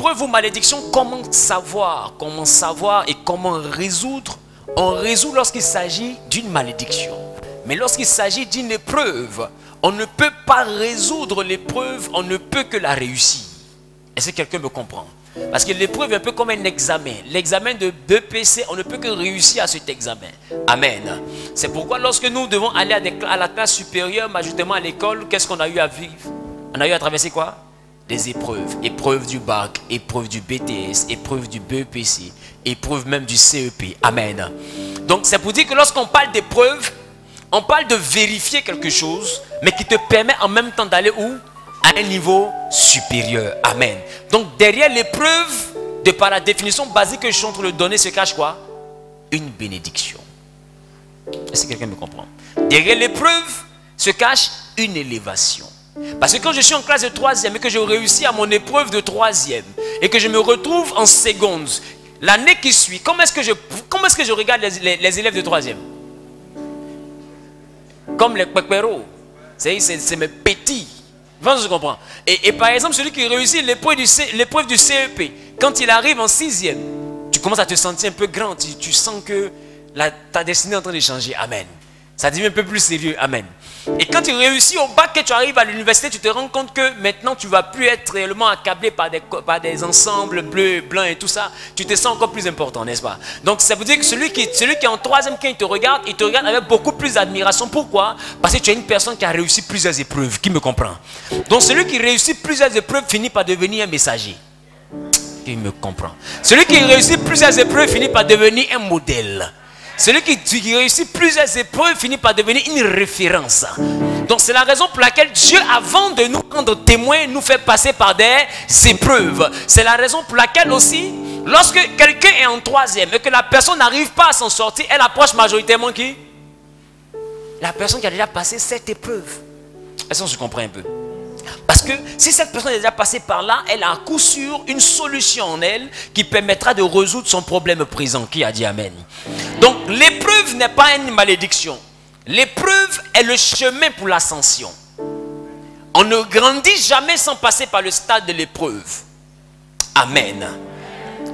épreuve ou malédiction, comment savoir et comment résoudre? On résout lorsqu'il s'agit d'une malédiction. Mais lorsqu'il s'agit d'une épreuve, on ne peut pas résoudre l'épreuve, on ne peut que la réussir. Est-ce que quelqu'un me comprend? Parce que l'épreuve est un peu comme un examen. L'examen de BPC, on ne peut que réussir à cet examen. Amen. C'est pourquoi lorsque nous devons aller à la classe supérieure, majoritairement à l'école, qu'est-ce qu'on a eu à vivre? On a eu à traverser quoi? Des épreuves. Épreuve du bac, épreuve du BTS, épreuve du BEPC, épreuve même du CEP. Amen. Donc c'est pour dire que lorsqu'on parle d'épreuve, on parle de vérifier quelque chose, mais qui te permet en même temps d'aller où? À un niveau supérieur. Amen. Donc derrière l'épreuve, de par la définition basique que je suis en train de donner, se cache quoi? Une bénédiction. Est-ce que quelqu'un me comprend? Derrière l'épreuve se cache une élévation. Parce que quand je suis en classe de 3e et que je réussis à mon épreuve de 3e et que je me retrouve en seconde, l'année qui suit, comment est-ce que je regarde les élèves de 3e? Comme les pépéros. C'est mes petits. Je comprends. Et par exemple, celui qui réussit l'épreuve du CEP, quand il arrive en 6e, tu commences à te sentir un peu grand. Tu sens que ta destinée est en train de changer. Amen. Ça devient un peu plus sérieux. Amen. Et quand tu réussis au bac, que tu arrives à l'université, tu te rends compte que maintenant tu ne vas plus être réellement accablé par des ensembles bleus, blancs et tout ça. Tu te sens encore plus important, n'est-ce pas? Donc ça veut dire que celui qui est en 3e, quand il te regarde avec beaucoup plus d'admiration. Pourquoi? Parce que tu es une personne qui a réussi plusieurs épreuves. Qui me comprend? Donc celui qui réussit plusieurs épreuves finit par devenir un messager. Qui me comprend? Celui qui réussit plusieurs épreuves finit par devenir un modèle. Celui qui réussit plusieurs épreuves finit par devenir une référence. Donc c'est la raison pour laquelle Dieu, avant de nous rendre témoins, nous fait passer par des épreuves. C'est la raison pour laquelle aussi, lorsque quelqu'un est en 3e et que la personne n'arrive pas à s'en sortir, elle approche majoritairement qui? La personne qui a déjà passé cette épreuve. Est-ce qu'on se comprend un peu? Parce que si cette personne est déjà passée par là, elle a à coup sûr une solution en elle qui permettra de résoudre son problème présent. Qui a dit Amen? Donc l'épreuve n'est pas une malédiction. L'épreuve est le chemin pour l'ascension. On ne grandit jamais sans passer par le stade de l'épreuve. Amen.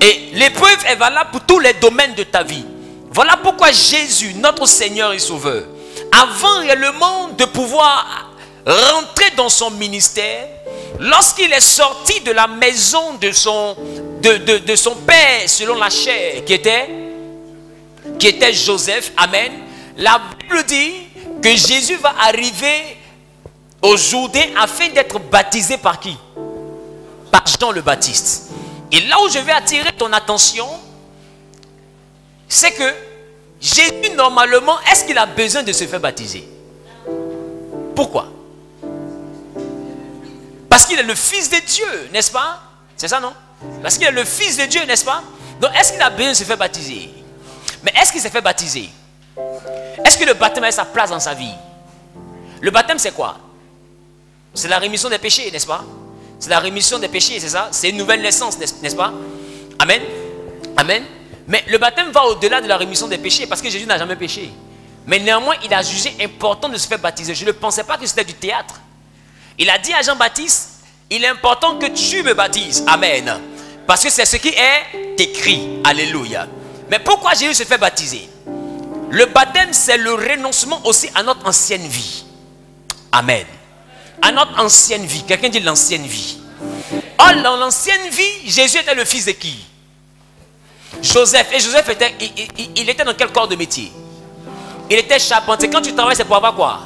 Et l'épreuve est valable pour tous les domaines de ta vie. Voilà pourquoi Jésus, notre Seigneur et Sauveur, avant réellement de pouvoir rentrer dans son ministère, lorsqu'il est sorti de la maison de son père selon la chair, qui était Joseph, amen, la Bible dit que Jésus va arriver au Jourdain afin d'être baptisé par qui? Par Jean le Baptiste. Et là où je vais attirer ton attention, c'est que Jésus, normalement, est-ce qu'il a besoin de se faire baptiser? Pourquoi? Parce qu'il est le Fils de Dieu, n'est-ce pas? C'est ça, non? Parce qu'il est le Fils de Dieu, n'est-ce pas? Donc, est-ce qu'il a besoin de se faire baptiser? Mais est-ce qu'il s'est fait baptiser? Est-ce que le baptême a sa place dans sa vie? Le baptême, c'est quoi? C'est la rémission des péchés, n'est-ce pas? C'est la rémission des péchés, c'est ça? C'est une nouvelle naissance, n'est-ce pas? Amen. Amen. Mais le baptême va au-delà de la rémission des péchés parce que Jésus n'a jamais péché. Mais néanmoins, il a jugé important de se faire baptiser. Je ne pensais pas que c'était du théâtre. Il a dit à Jean-Baptiste, il est important que tu me baptises. Amen. Parce que c'est ce qui est écrit. Alléluia. Mais pourquoi Jésus se fait baptiser? Le baptême, c'est le renoncement aussi à notre ancienne vie. Amen. À notre ancienne vie. Quelqu'un dit l'ancienne vie. Or, dans l'ancienne vie, Jésus était le fils de qui? Joseph. Et Joseph il était dans quel corps de métier? Il était charpentier. Quand tu travailles, c'est pour avoir quoi?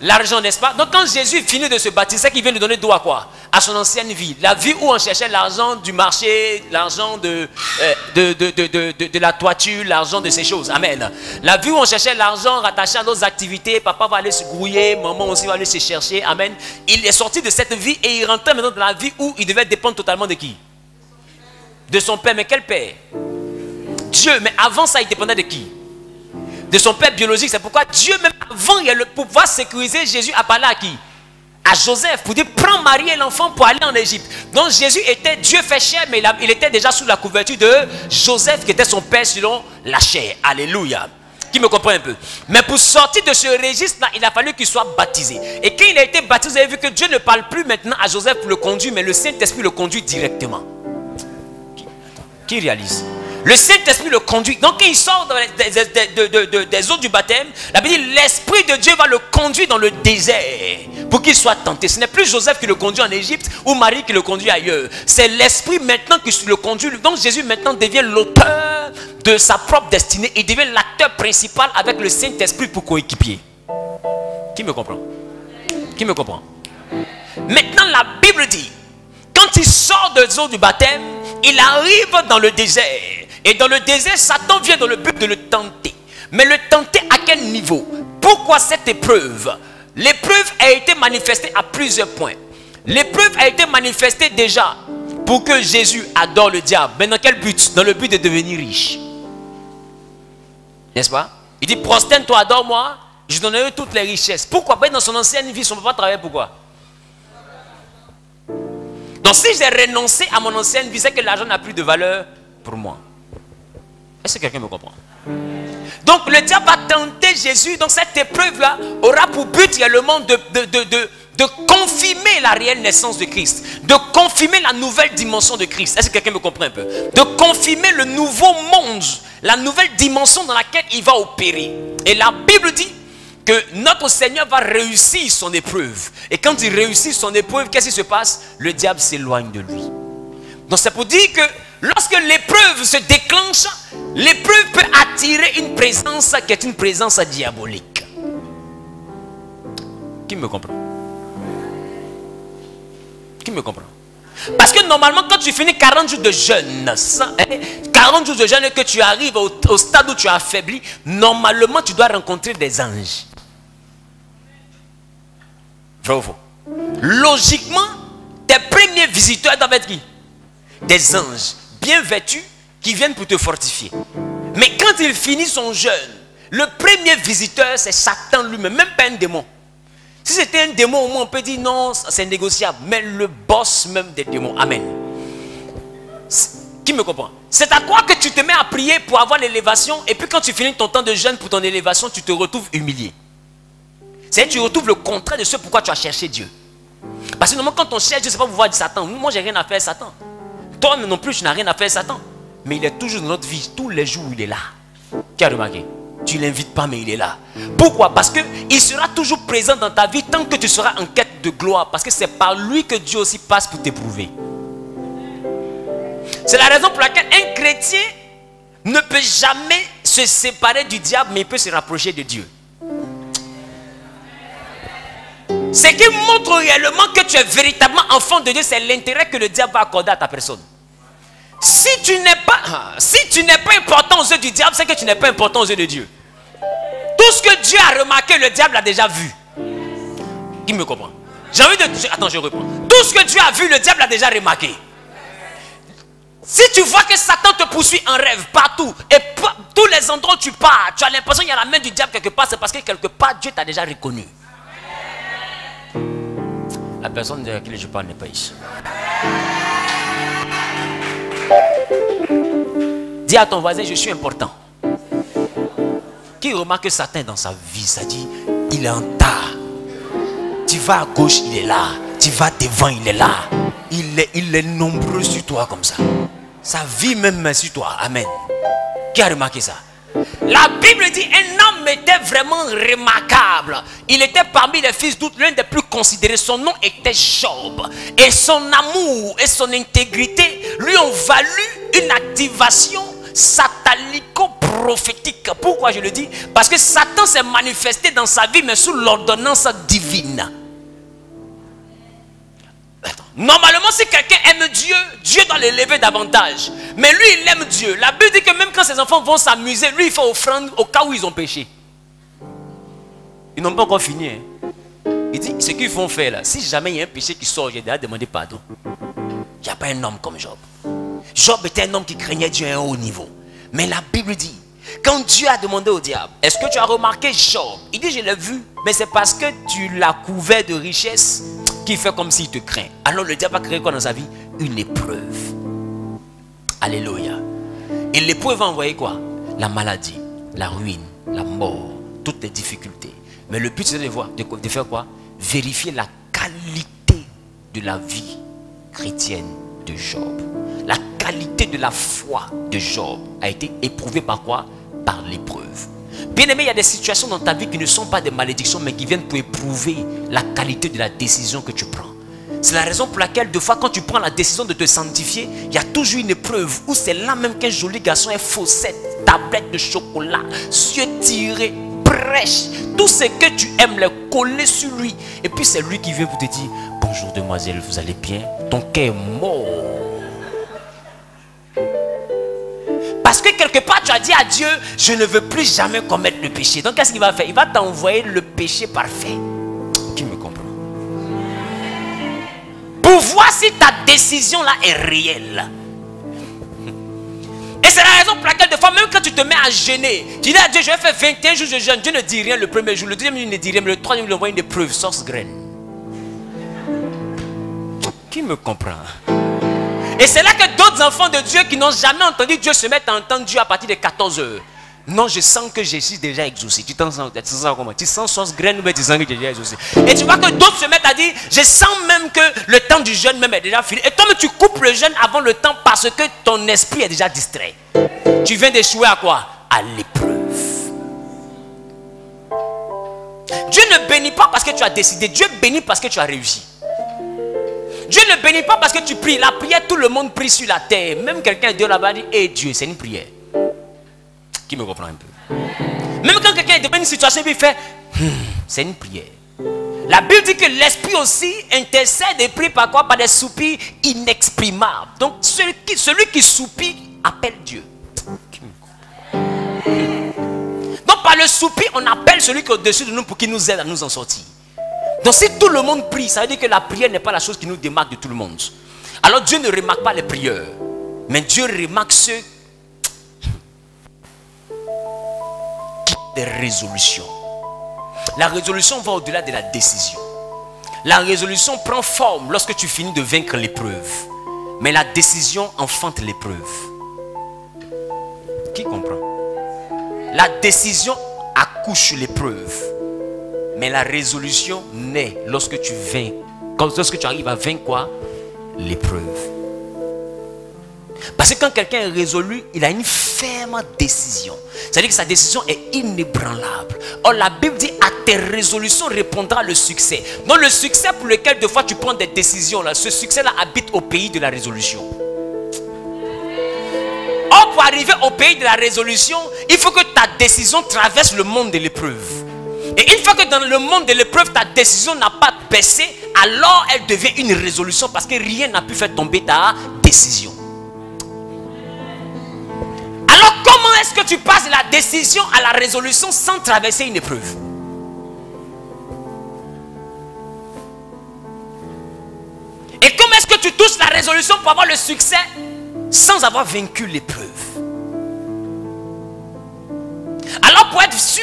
L'argent, n'est-ce pas? Donc quand Jésus finit de se baptiser, c'est qu'il vient de donner droit à quoi? À son ancienne vie. La vie où on cherchait l'argent du marché, l'argent de la toiture, l'argent de ces choses. Amen. La vie où on cherchait l'argent rattaché à nos activités. Papa va aller se grouiller, maman aussi va aller se chercher. Amen. Il est sorti de cette vie et il rentrait maintenant dans la vie où il devait dépendre totalement de qui? De son père. Mais quel père? Dieu. Mais avant ça, il dépendait de qui? De son père biologique. C'est pourquoi Dieu, même avant pour pouvoir sécuriser Jésus, a parlé à qui? À Joseph, pour dire prends Marie et l'enfant pour aller en Égypte. Donc Jésus était Dieu fait chair, mais il était déjà sous la couverture de Joseph, qui était son père selon la chair. Alléluia. Qui me comprend un peu? Mais pour sortir de ce registre-là, il a fallu qu'il soit baptisé. Et quand il a été baptisé, vous avez vu que Dieu ne parle plus maintenant à Joseph pour le conduire, mais le Saint-Esprit le conduit directement. Qui réalise? Le Saint-Esprit le conduit. Donc quand il sort des eaux du baptême, la Bible dit l'Esprit de Dieu va le conduire dans le désert pour qu'il soit tenté. Ce n'est plus Joseph qui le conduit en Égypte ou Marie qui le conduit ailleurs. C'est l'Esprit maintenant qui le conduit. Donc Jésus maintenant devient l'auteur de sa propre destinée. Il devient l'acteur principal avec le Saint-Esprit pour coéquipier. Qui me comprend? Qui me comprend? Maintenant la Bible dit, quand il sort des eaux du baptême, il arrive dans le désert. Et dans le désert, Satan vient dans le but de le tenter. Mais le tenter à quel niveau? Pourquoi cette épreuve? L'épreuve a été manifestée à plusieurs points. L'épreuve a été manifestée déjà pour que Jésus adore le diable. Mais dans quel but? Dans le but de devenir riche. N'est-ce pas? Il dit, prosterne-toi, adore-moi, je donnerai toutes les richesses. Pourquoi? Dans son ancienne vie, son papa travaillait pourquoi? Donc si j'ai renoncé à mon ancienne vie, c'est que l'argent n'a plus de valeur pour moi. Est-ce que quelqu'un me comprend? Donc le diable va tenter Jésus. Donc cette épreuve-là aura pour but réellement de confirmer la réelle naissance de Christ. De confirmer la nouvelle dimension de Christ. Est-ce que quelqu'un me comprend un peu? De confirmer le nouveau monde, la nouvelle dimension dans laquelle il va opérer. Et la Bible dit que notre Seigneur va réussir son épreuve. Et quand il réussit son épreuve, qu'est-ce qui se passe? Le diable s'éloigne de lui. Donc c'est pour dire que lorsque l'épreuve se déclenche, l'épreuve peut attirer une présence qui est une présence diabolique. Qui me comprend? Qui me comprend? Parce que normalement quand tu finis 40 jours de jeûne, 40 jours de jeûne et que tu arrives au stade où tu as affaibli, normalement tu dois rencontrer des anges. Vrai ou faux? Logiquement, tes premiers visiteurs doivent être qui? Des anges bien vêtus qui viennent pour te fortifier. Mais quand il finit son jeûne, le premier visiteur c'est Satan lui-même, même pas un démon. Si c'était un démon, au moins on peut dire non, c'est négociable. Mais le boss même des démons, amen. Qui me comprend? C'est à quoi que tu te mets à prier pour avoir l'élévation, et puis quand tu finis ton temps de jeûne pour ton élévation, tu te retrouves humilié. C'est-à-dire tu retrouves le contraire de ce pourquoi tu as cherché Dieu. Parce que normalement quand on cherche Dieu, c'est pas pour voir Satan. Moi j'ai rien à faire Satan. Toi non plus tu n'as rien à faire Satan. Mais il est toujours dans notre vie, tous les jours il est là. Qui a remarqué? Tu ne l'invites pas mais il est là. Pourquoi? Parce qu'il sera toujours présent dans ta vie tant que tu seras en quête de gloire. Parce que c'est par lui que Dieu aussi passe pour t'éprouver. C'est la raison pour laquelle un chrétien ne peut jamais se séparer du diable, mais il peut se rapprocher de Dieu. Ce qui montre réellement que tu es véritablement enfant de Dieu, c'est l'intérêt que le diable va accorder à ta personne. Si tu n'es pas important aux yeux du diable, c'est que tu n'es pas important aux yeux de Dieu. Tout ce que Dieu a remarqué, le diable l'a déjà vu. Qui me comprend? J'ai envie de... Attends, je reprends. Tout ce que Dieu a vu, le diable l'a déjà remarqué. Si tu vois que Satan te poursuit en rêve partout, et tous les endroits où tu pars, tu as l'impression qu'il y a la main du diable quelque part, c'est parce que quelque part Dieu t'a déjà reconnu. La personne de laquelle je parle n'est pas ici. Dis à ton voisin, je suis important. Qui remarque que Satan dans sa vie, ça dit, il est en tas. Tu vas à gauche, il est là. Tu vas devant, il est là. Il est nombreux sur toi comme ça. Sa vie même sur toi. Amen. Qui a remarqué ça? La Bible dit un homme était vraiment remarquable. Il était parmi les fils d'août l'un des plus considérés. Son nom était Job. Et son amour et son intégrité lui ont valu une activation satanico-prophétique. Pourquoi je le dis? Parce que Satan s'est manifesté dans sa vie mais sous l'ordonnance divine. Normalement, si quelqu'un aime Dieu, Dieu doit l'élever davantage. Mais lui, il aime Dieu. La Bible dit que même quand ses enfants vont s'amuser, lui, il fait offrande au cas où ils ont péché. Ils n'ont pas encore fini. Hein. Il dit, ce qu'ils vont faire là, si jamais il y a un péché qui sort, j'ai déjà demandé pardon. Il n'y a pas un homme comme Job. Job était un homme qui craignait Dieu à un haut niveau. Mais la Bible dit, quand Dieu a demandé au diable, est-ce que tu as remarqué Job? Il dit, je l'ai vu, mais c'est parce que tu l'as couvert de richesses qui fait comme s'il te craint. Alors le diable va créer quoi dans sa vie? Une épreuve. Alléluia. Et l'épreuve va envoyer quoi? La maladie, la ruine, la mort, toutes les difficultés. Mais le but c'est de faire quoi? Vérifier la qualité de la vie chrétienne de Job. La qualité de la foi de Job a été éprouvée par quoi? Par l'épreuve. Bien aimé, il y a des situations dans ta vie qui ne sont pas des malédictions, mais qui viennent pour éprouver la qualité de la décision que tu prends. C'est la raison pour laquelle, des fois, quand tu prends la décision de te sanctifier, il y a toujours une épreuve où c'est là même qu'un joli garçon est faussette, tablette de chocolat, yeux tirés, brèche, tout ce que tu aimes, les coller sur lui. Et puis c'est lui qui vient pour te dire: bonjour demoiselle, vous allez bien? Ton cœur est mort. Parce que quelque part tu as dit à Dieu: je ne veux plus jamais commettre le péché. Donc qu'est-ce qu'il va faire? Il va t'envoyer le péché parfait. Qui me comprend? Pour voir si ta décision là est réelle. Et c'est la raison pour laquelle des fois, même quand tu te mets à jeûner, tu dis à Dieu: je vais faire 21 jours de jeûne. Dieu ne dit rien le premier jour, le deuxième il ne dit rien, mais le troisième il envoie une épreuve, source graine. Qui me comprend? Et c'est là que d'autres enfants de Dieu qui n'ont jamais entendu Dieu se mettent à entendre Dieu à partir de 14 heures. Non, je sens que je suis déjà exaucé. Tu t'en sens, tu sens comment? Tu sens sauce graine ou bien tu sens que tu es déjà exaucé? Et tu vois que d'autres se mettent à dire: je sens même que le temps du jeûne même est déjà fini. Et toi, tu coupes le jeûne avant le temps parce que ton esprit est déjà distrait. Tu viens d'échouer à quoi? À l'épreuve. Dieu ne bénit pas parce que tu as décidé. Dieu bénit parce que tu as réussi. Dieu ne bénit pas parce que tu pries. La prière, tout le monde prie sur la terre. Même quelqu'un de Dieu là-bas dit: hé Dieu, c'est une prière. Qui me comprend un peu? Même quand quelqu'un est devant une situation, il fait c'est une prière. La Bible dit que l'esprit aussi intercède et prie par quoi? Par des soupirs inexprimables. Donc celui qui soupire appelle Dieu. Donc par le soupir, on appelle celui qui est au-dessus de nous pour qu'il nous aide à nous en sortir. Donc si tout le monde prie, ça veut dire que la prière n'est pas la chose qui nous démarque de tout le monde. Alors Dieu ne remarque pas les prieurs, mais Dieu remarque ceux qui ont des résolutions. La résolution va au-delà de la décision. La résolution prend forme lorsque tu finis de vaincre l'épreuve. Mais la décision enfante l'épreuve. Qui comprend? La décision accouche l'épreuve. Mais la résolution naît lorsque tu vaincs. Lorsque tu arrives à vaincre quoi? L'épreuve. Parce que quand quelqu'un est résolu, il a une ferme décision. C'est-à-dire que sa décision est inébranlable. Or la Bible dit: à tes résolutions répondra le succès. Donc le succès pour lequel des fois tu prends des décisions, là, ce succès-là habite au pays de la résolution. Or pour arriver au pays de la résolution, il faut que ta décision traverse le monde de l'épreuve. Et une fois que dans le monde de l'épreuve, ta décision n'a pas baissé, alors elle devient une résolution parce que rien n'a pu faire tomber ta décision. Alors comment est-ce que tu passes de la décision à la résolution sans traverser une épreuve? Et comment est-ce que tu touches la résolution pour avoir le succès sans avoir vaincu l'épreuve? Alors pour être sûr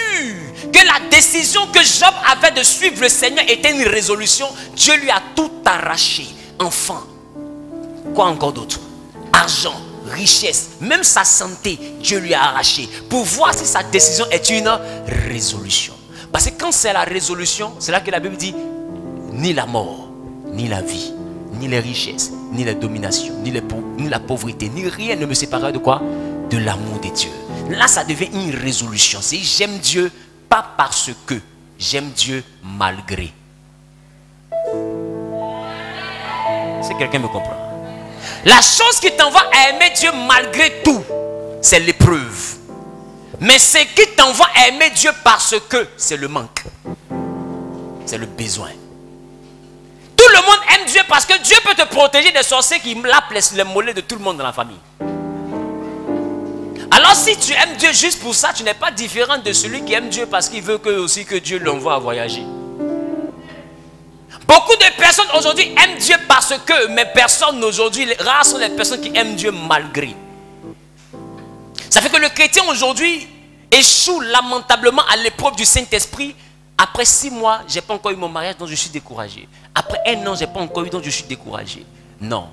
que la décision que Job avait de suivre le Seigneur était une résolution, Dieu lui a tout arraché. Enfant, quoi encore d'autre? Argent, richesse, même sa santé, Dieu lui a arraché. Pour voir si sa décision est une résolution. Parce que quand c'est la résolution, c'est là que la Bible dit: ni la mort, ni la vie, ni les richesses, ni la domination, ni la pauvreté, ni rien ne me séparera de quoi? De l'amour de Dieu. Là, ça devient une résolution. C'est: j'aime Dieu, pas parce que, j'aime Dieu malgré. Si quelqu'un me comprend. La chose qui t'envoie à aimer Dieu malgré tout, c'est l'épreuve. Mais ce qui t'envoie à aimer Dieu parce que, c'est le manque. C'est le besoin. Tout le monde aime Dieu parce que Dieu peut te protéger des sorciers qui lapent les mollets de tout le monde dans la famille. Alors si tu aimes Dieu juste pour ça, tu n'es pas différent de celui qui aime Dieu parce qu'il veut aussi que Dieu l'envoie à voyager. Beaucoup de personnes aujourd'hui aiment Dieu parce que, mais personne aujourd'hui, rares sont les personnes qui aiment Dieu malgré. Ça fait que le chrétien aujourd'hui échoue lamentablement à l'épreuve du Saint-Esprit. Après 6 mois, je n'ai pas encore eu mon mariage, donc je suis découragé. Après 1 an, je n'ai pas encore eu, donc je suis découragé. Non.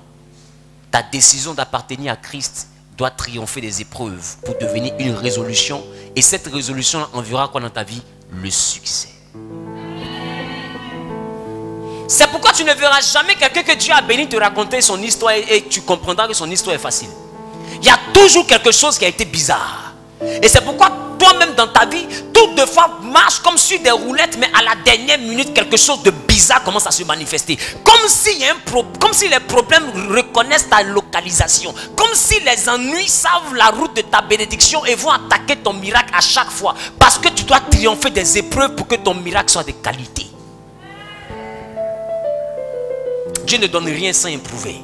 Ta décision d'appartenir à Christ doit triompher des épreuves pour devenir une résolution. Et cette résolution enverra quoi dans ta vie? Le succès. C'est pourquoi tu ne verras jamais quelqu'un que Dieu a béni te raconter son histoire et tu comprendras que son histoire est facile. Il y a toujours quelque chose qui a été bizarre. Et c'est pourquoi toi-même dans ta vie, tout de fois marche comme sur des roulettes, mais à la dernière minute, quelque chose de bizarre commence à se manifester. Comme si les problèmes reconnaissent ta localisation. Comme si les ennuis savent la route de ta bénédiction et vont attaquer ton miracle à chaque fois. Parce que tu dois triompher des épreuves pour que ton miracle soit de qualité. Dieu ne donne rien sans éprouver.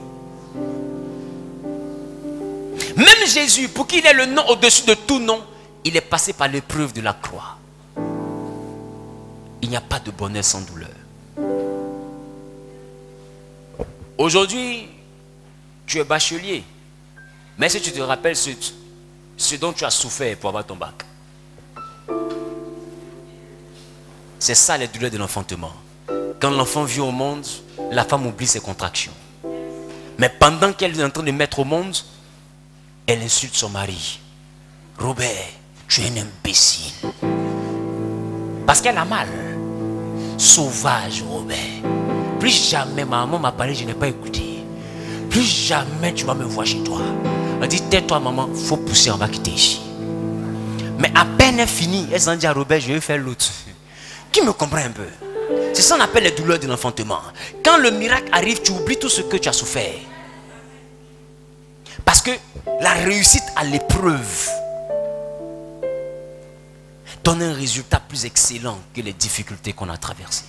Même Jésus, pour qu'il ait le nom au-dessus de tout nom, il est passé par l'épreuve de la croix. Il n'y a pas de bonheur sans douleur. Aujourd'hui, tu es bachelier. Mais si tu te rappelles ce dont tu as souffert pour avoir ton bac. C'est ça les douleurs de l'enfantement. Quand l'enfant vient au monde, la femme oublie ses contractions. Mais pendant qu'elle est en train de mettre au monde, elle insulte son mari. Robert, tu es un imbécile. Parce qu'elle a mal. Sauvage, Robert. Plus jamais, maman m'a parlé, je n'ai pas écouté. Plus jamais tu vas me voir chez toi. Elle dit, tais-toi maman, il faut pousser, on va quitter ici. Mais à peine elle finit, elle s'en dit à Robert, je vais faire l'autre. Qui me comprend un peu? C'est ça qu'on appelle les douleurs de l'enfantement. Quand le miracle arrive, tu oublies tout ce que tu as souffert. Parce que la réussite à l'épreuve donne un résultat plus excellent que les difficultés qu'on a traversées.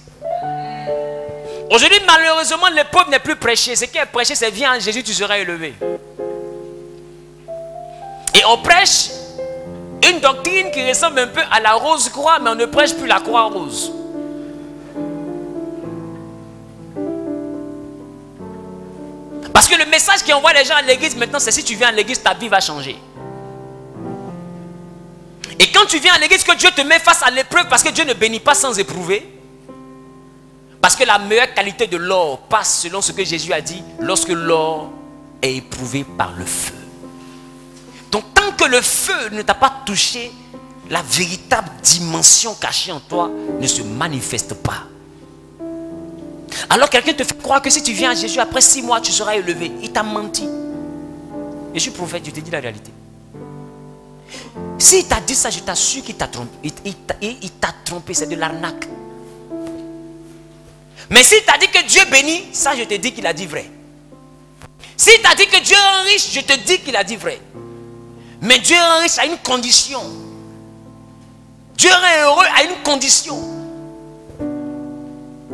Aujourd'hui, malheureusement, l'épreuve n'est plus prêchée. Ce qui est prêché, c'est viens en Jésus, tu seras élevé. Et on prêche une doctrine qui ressemble un peu à la rose croix, mais on ne prêche plus la croix rose. Parce que le message qui envoie les gens à l'église maintenant, c'est si tu viens à l'église, ta vie va changer. Et quand tu viens à l'église, que Dieu te met face à l'épreuve, parce que Dieu ne bénit pas sans éprouver. Parce que la meilleure qualité de l'or passe selon ce que Jésus a dit, lorsque l'or est éprouvé par le feu. Donc tant que le feu ne t'a pas touché, la véritable dimension cachée en toi ne se manifeste pas. Alors quelqu'un te fait croire que si tu viens à Jésus, après 6 mois, tu seras élevé. Il t'a menti. Je suis prophète, je te dis la réalité. S'il t'a dit ça, je t'assure qu'il t'a trompé. Il t'a trompé, c'est de l'arnaque. Mais s'il t'a dit que Dieu bénit, ça je te dis qu'il a dit vrai. S'il t'a dit que Dieu est riche, je te dis qu'il a dit vrai. Mais Dieu est riche à une condition. Dieu est heureux à une condition.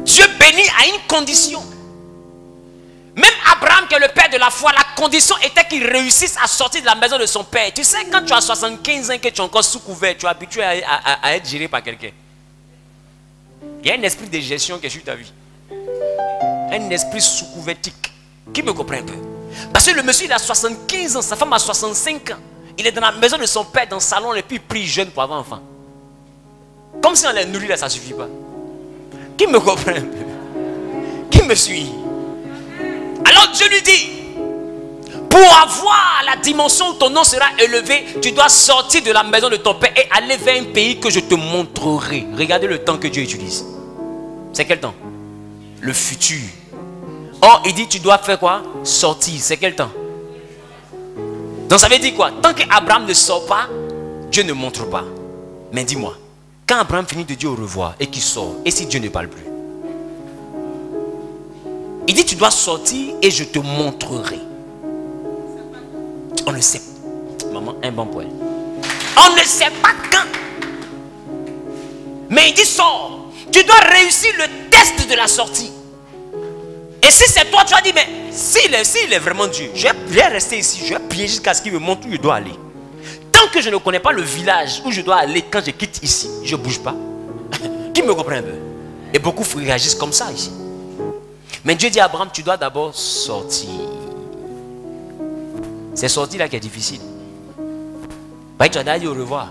Dieu bénit à une condition. Même Abraham, qui est le père de la foi, la condition était qu'il réussisse à sortir de la maison de son père. Tu sais, quand tu as 75 ans, que tu es encore sous couvert, tu es habitué à être géré par quelqu'un. Il y a un esprit de gestion qui est sur ta vie. Un esprit sous couvertique. Qui me comprend un peu? Parce que le monsieur, il a 75 ans, sa femme a 65 ans. Il est dans la maison de son père, dans le salon, et puis il prie jeune pour avoir enfant. Comme si on les nourrit là, ça ne suffit pas. Qui me comprend un peu? Qui me suit? Alors Dieu lui dit, pour avoir la dimension où ton nom sera élevé, tu dois sortir de la maison de ton père et aller vers un pays que je te montrerai. Regardez le temps que Dieu utilise. C'est quel temps? Le futur. Or, il dit, tu dois faire quoi? Sortir. C'est quel temps? Donc ça veut dire quoi? Tant qu'Abraham ne sort pas, Dieu ne montre pas. Mais dis-moi, quand Abraham finit de dire au revoir et qu'il sort, et si Dieu ne parle plus? Il dit, tu dois sortir et je te montrerai. On ne sait pas. Maman, un bon poil. On ne sait pas quand. Mais il dit, sors. Tu dois réussir le test de la sortie. Et si c'est toi, tu as dit, mais s'il est vraiment Dieu, je vais rester ici, je vais prier jusqu'à ce qu'il me montre où je dois aller. Tant que je ne connais pas le village où je dois aller quand je quitte ici, je ne bouge pas. Qui me comprend un peu? Et beaucoup réagissent comme ça ici. Mais Dieu dit à Abraham, tu dois d'abord sortir. C'est sortir là qui est difficile. Bah, tu as déjà dit au revoir.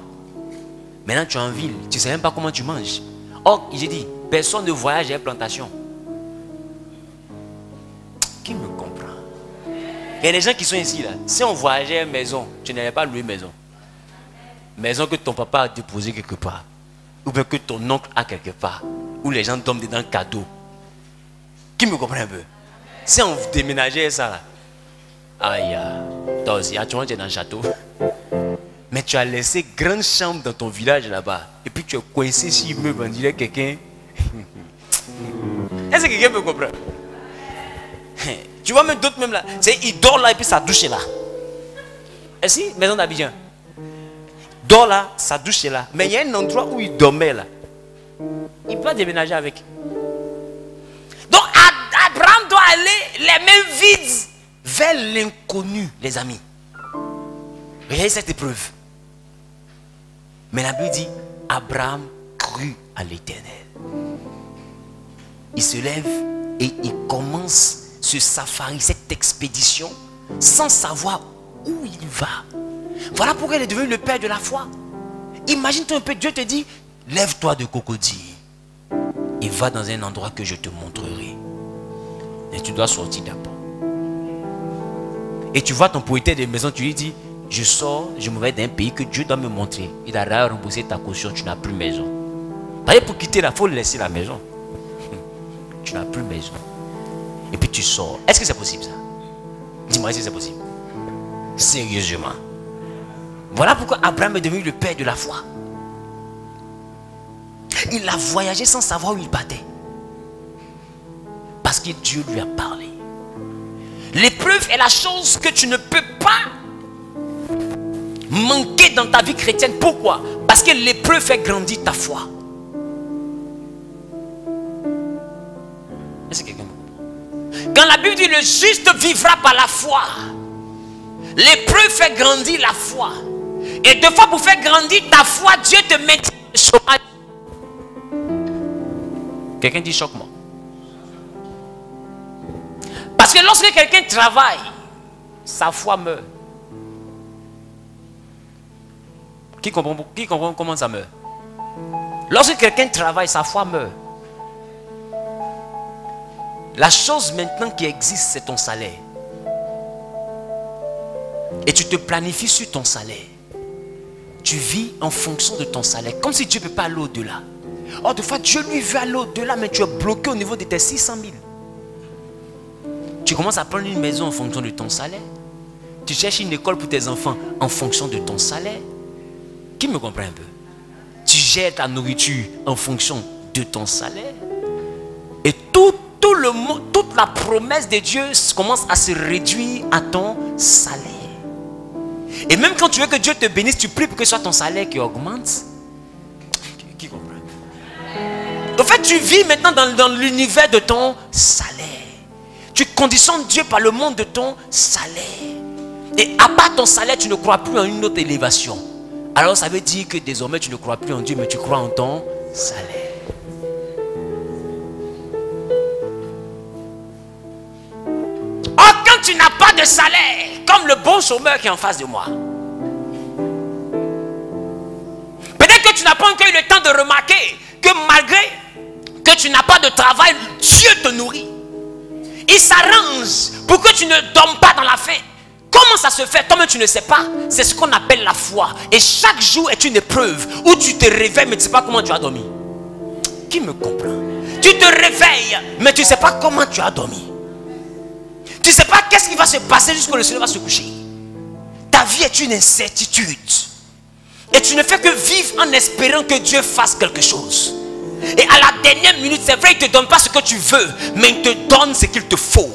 Maintenant tu es en ville, tu ne sais même pas comment tu manges. Or, j'ai dit, personne ne voyage à plantation. Qui me comprend? Il y a des gens qui sont ici là. Si on voyageait à une maison, tu n'allais pas louer une maison. Maison que ton papa a déposée quelque part. Ou bien que ton oncle a quelque part. Où les gens dorment dedans cadeau. Qui me comprend un peu? Si on déménageait ça là. Aïe, toi aussi, actuellement tu es dans le château. Mais tu as laissé grande chambre dans ton village là-bas. Et puis tu es coincé sur immeuble, on dirait quelqu'un. Est-ce que quelqu'un peut comprendre? Tu vois même d'autres même là. C'est il dort là et puis sa douche est là. Est-ce que maison d'Abidjan? Dort là, sa douche est là. Mais il y a un endroit où il dormait là. Il peut déménager avec. Donc Abraham doit aller les mains vides vers l'inconnu, les amis. Regardez cette épreuve. Mais la Bible dit, Abraham crut à l'Éternel. Il se lève et il commence ce safari, cette expédition, sans savoir où il va. Voilà pourquoi il est devenu le père de la foi. Imagine-toi un peu, Dieu te dit, lève-toi de Cocody et va dans un endroit que je te montrerai. Et tu dois sortir d'abord. Et tu vois ton propriétaire de maison, tu lui dis, je sors, je me vais d'un pays que Dieu doit me montrer. Il a remboursé ta caution, tu n'as plus maison. Pour quitter là, il faut laisser la maison. Tu n'as plus maison. Et puis tu sors. Est-ce que c'est possible ça? Dis-moi si c'est possible. Sérieusement. Voilà pourquoi Abraham est devenu le père de la foi. Il a voyagé sans savoir où il partait. Parce que Dieu lui a parlé. L'épreuve est la chose que tu ne peux pas manquer dans ta vie chrétienne. Pourquoi? Parce que l'épreuve fait grandir ta foi. Est-ce que quelqu'un me comprend? Quand la Bible dit le juste vivra par la foi, l'épreuve fait grandir la foi. Et deux fois pour faire grandir ta foi, Dieu te met au chômage. Quelqu'un dit choque-moi. Parce que lorsque quelqu'un travaille, sa foi meurt. Qui comprend comment ça meurt? Lorsque quelqu'un travaille, sa foi meurt. La chose maintenant qui existe, c'est ton salaire. Et tu te planifies sur ton salaire. Tu vis en fonction de ton salaire. Comme si Dieu ne peut pas aller au-delà. Or, des fois, Dieu lui veut aller au-delà, mais tu es bloqué au niveau de tes 600 000. Tu commences à prendre une maison en fonction de ton salaire. Tu cherches une école pour tes enfants en fonction de ton salaire. Qui me comprend un peu? Tu gères ta nourriture en fonction de ton salaire. Et toute la promesse de Dieu commence à se réduire à ton salaire. Et même quand tu veux que Dieu te bénisse, tu pries pour que ce soit ton salaire qui augmente. Qui comprend? En fait, tu vis maintenant dans l'univers de ton salaire. Tu conditionnes Dieu par le monde de ton salaire. Et à part ton salaire, tu ne crois plus en une autre élévation. Alors ça veut dire que désormais tu ne crois plus en Dieu, mais tu crois en ton salaire. Or, quand tu n'as pas de salaire, comme le bon chômeur qui est en face de moi, peut-être que tu n'as pas encore eu le temps de remarquer que malgré que tu n'as pas de travail, Dieu te nourrit. Il s'arrange pour que tu ne dormes pas dans la faim. Comment ça se fait? Toi-même tu ne sais pas. C'est ce qu'on appelle la foi. Et chaque jour est une épreuve où tu te réveilles mais tu ne sais pas comment tu as dormi. Qui me comprend? Tu te réveilles mais tu ne sais pas comment tu as dormi. Tu ne sais pas qu'est-ce qui va se passer jusqu'au le soleil va se coucher. Ta vie est une incertitude. Et tu ne fais que vivre en espérant que Dieu fasse quelque chose. Et à la dernière minute, c'est vrai, il ne te donne pas ce que tu veux, mais il te donne ce qu'il te faut.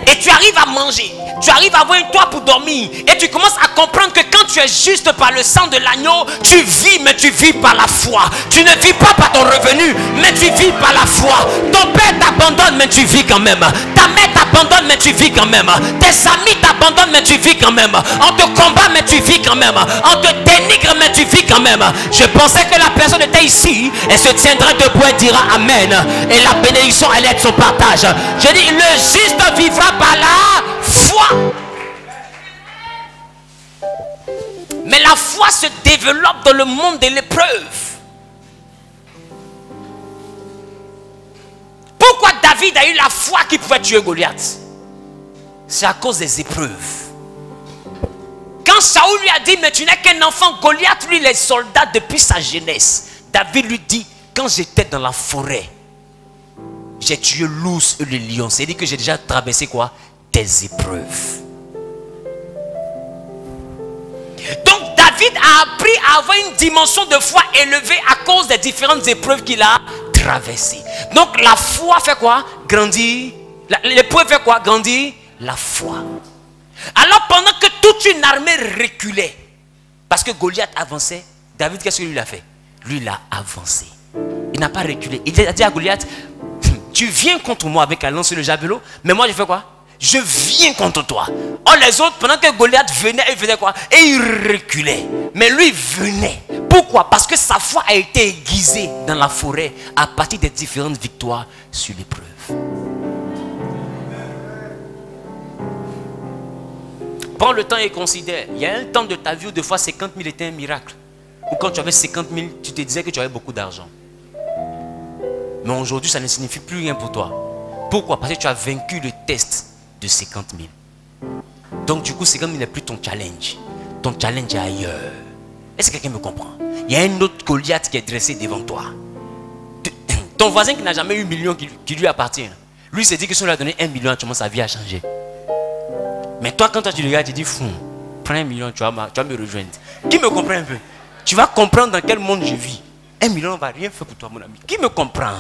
Et tu arrives à manger, tu arrives à avoir un toit pour dormir. Et tu commences à comprendre que quand tu es juste par le sang de l'agneau, tu vis, mais tu vis par la foi. Tu ne vis pas par ton revenu, mais tu vis par la foi. Ton père t'abandonne, mais tu vis quand même. Ta mère t'abandonne, mais tu vis quand même. Tes amis t'abandonnent, mais tu vis quand même. On te combat, mais tu vis quand même. On te dénigre, mais tu vis quand même. Je pensais que la personne était ici. Elle se tiendrait debout et dira Amen. Et la bénédiction, elle est de son partage. Je dis, le juste vivra par la foi. Mais la foi se développe dans le monde de l'épreuve. Pourquoi David a eu la foi qu'il pouvait tuer Goliath? C'est à cause des épreuves. Quand Saoul lui a dit mais tu n'es qu'un enfant, Goliath lui les soldats depuis sa jeunesse. David lui dit quand j'étais dans la forêt, j'ai tué l'ours et le lion. C'est-à-dire que j'ai déjà traversé quoi? Des épreuves. Donc David a appris à avoir une dimension de foi élevée à cause des différentes épreuves qu'il a traversées. Donc la foi fait quoi? Grandir. L'épreuve fait quoi? Grandir la foi. Alors pendant que toute une armée reculait, parce que Goliath avançait, David, qu'est-ce que lui a fait? Lui, il a avancé. Il n'a pas reculé. Il a dit à Goliath, tu viens contre moi avec la lance et le javelot, mais moi je fais quoi? Je viens contre toi. Or les autres, pendant que Goliath venait, il faisait quoi? Et il reculait. Mais lui venait. Pourquoi? Parce que sa foi a été aiguisée dans la forêt à partir des différentes victoires sur l'épreuve. Prends le temps et considère. Il y a un temps de ta vie où des fois 50 000 était un miracle. Ou quand tu avais 50 000, tu te disais que tu avais beaucoup d'argent. Mais aujourd'hui, ça ne signifie plus rien pour toi. Pourquoi? Parce que tu as vaincu le test de 50 000. Donc du coup, 50 000 n'est plus ton challenge. Ton challenge est ailleurs. Est-ce que quelqu'un me comprend? Il y a un autre Goliath qui est dressé devant toi. Ton voisin qui n'a jamais eu 1 million qui lui appartient. Lui s'est dit que si on lui a donné 1 million, actuellement sa vie a changé. Mais toi, quand tu regardes, tu dis, fou, prends 1 million, tu vas me rejoindre. Qui me comprend un peu? Tu vas comprendre dans quel monde je vis. 1 million ne va rien faire pour toi, mon ami. Qui me comprend?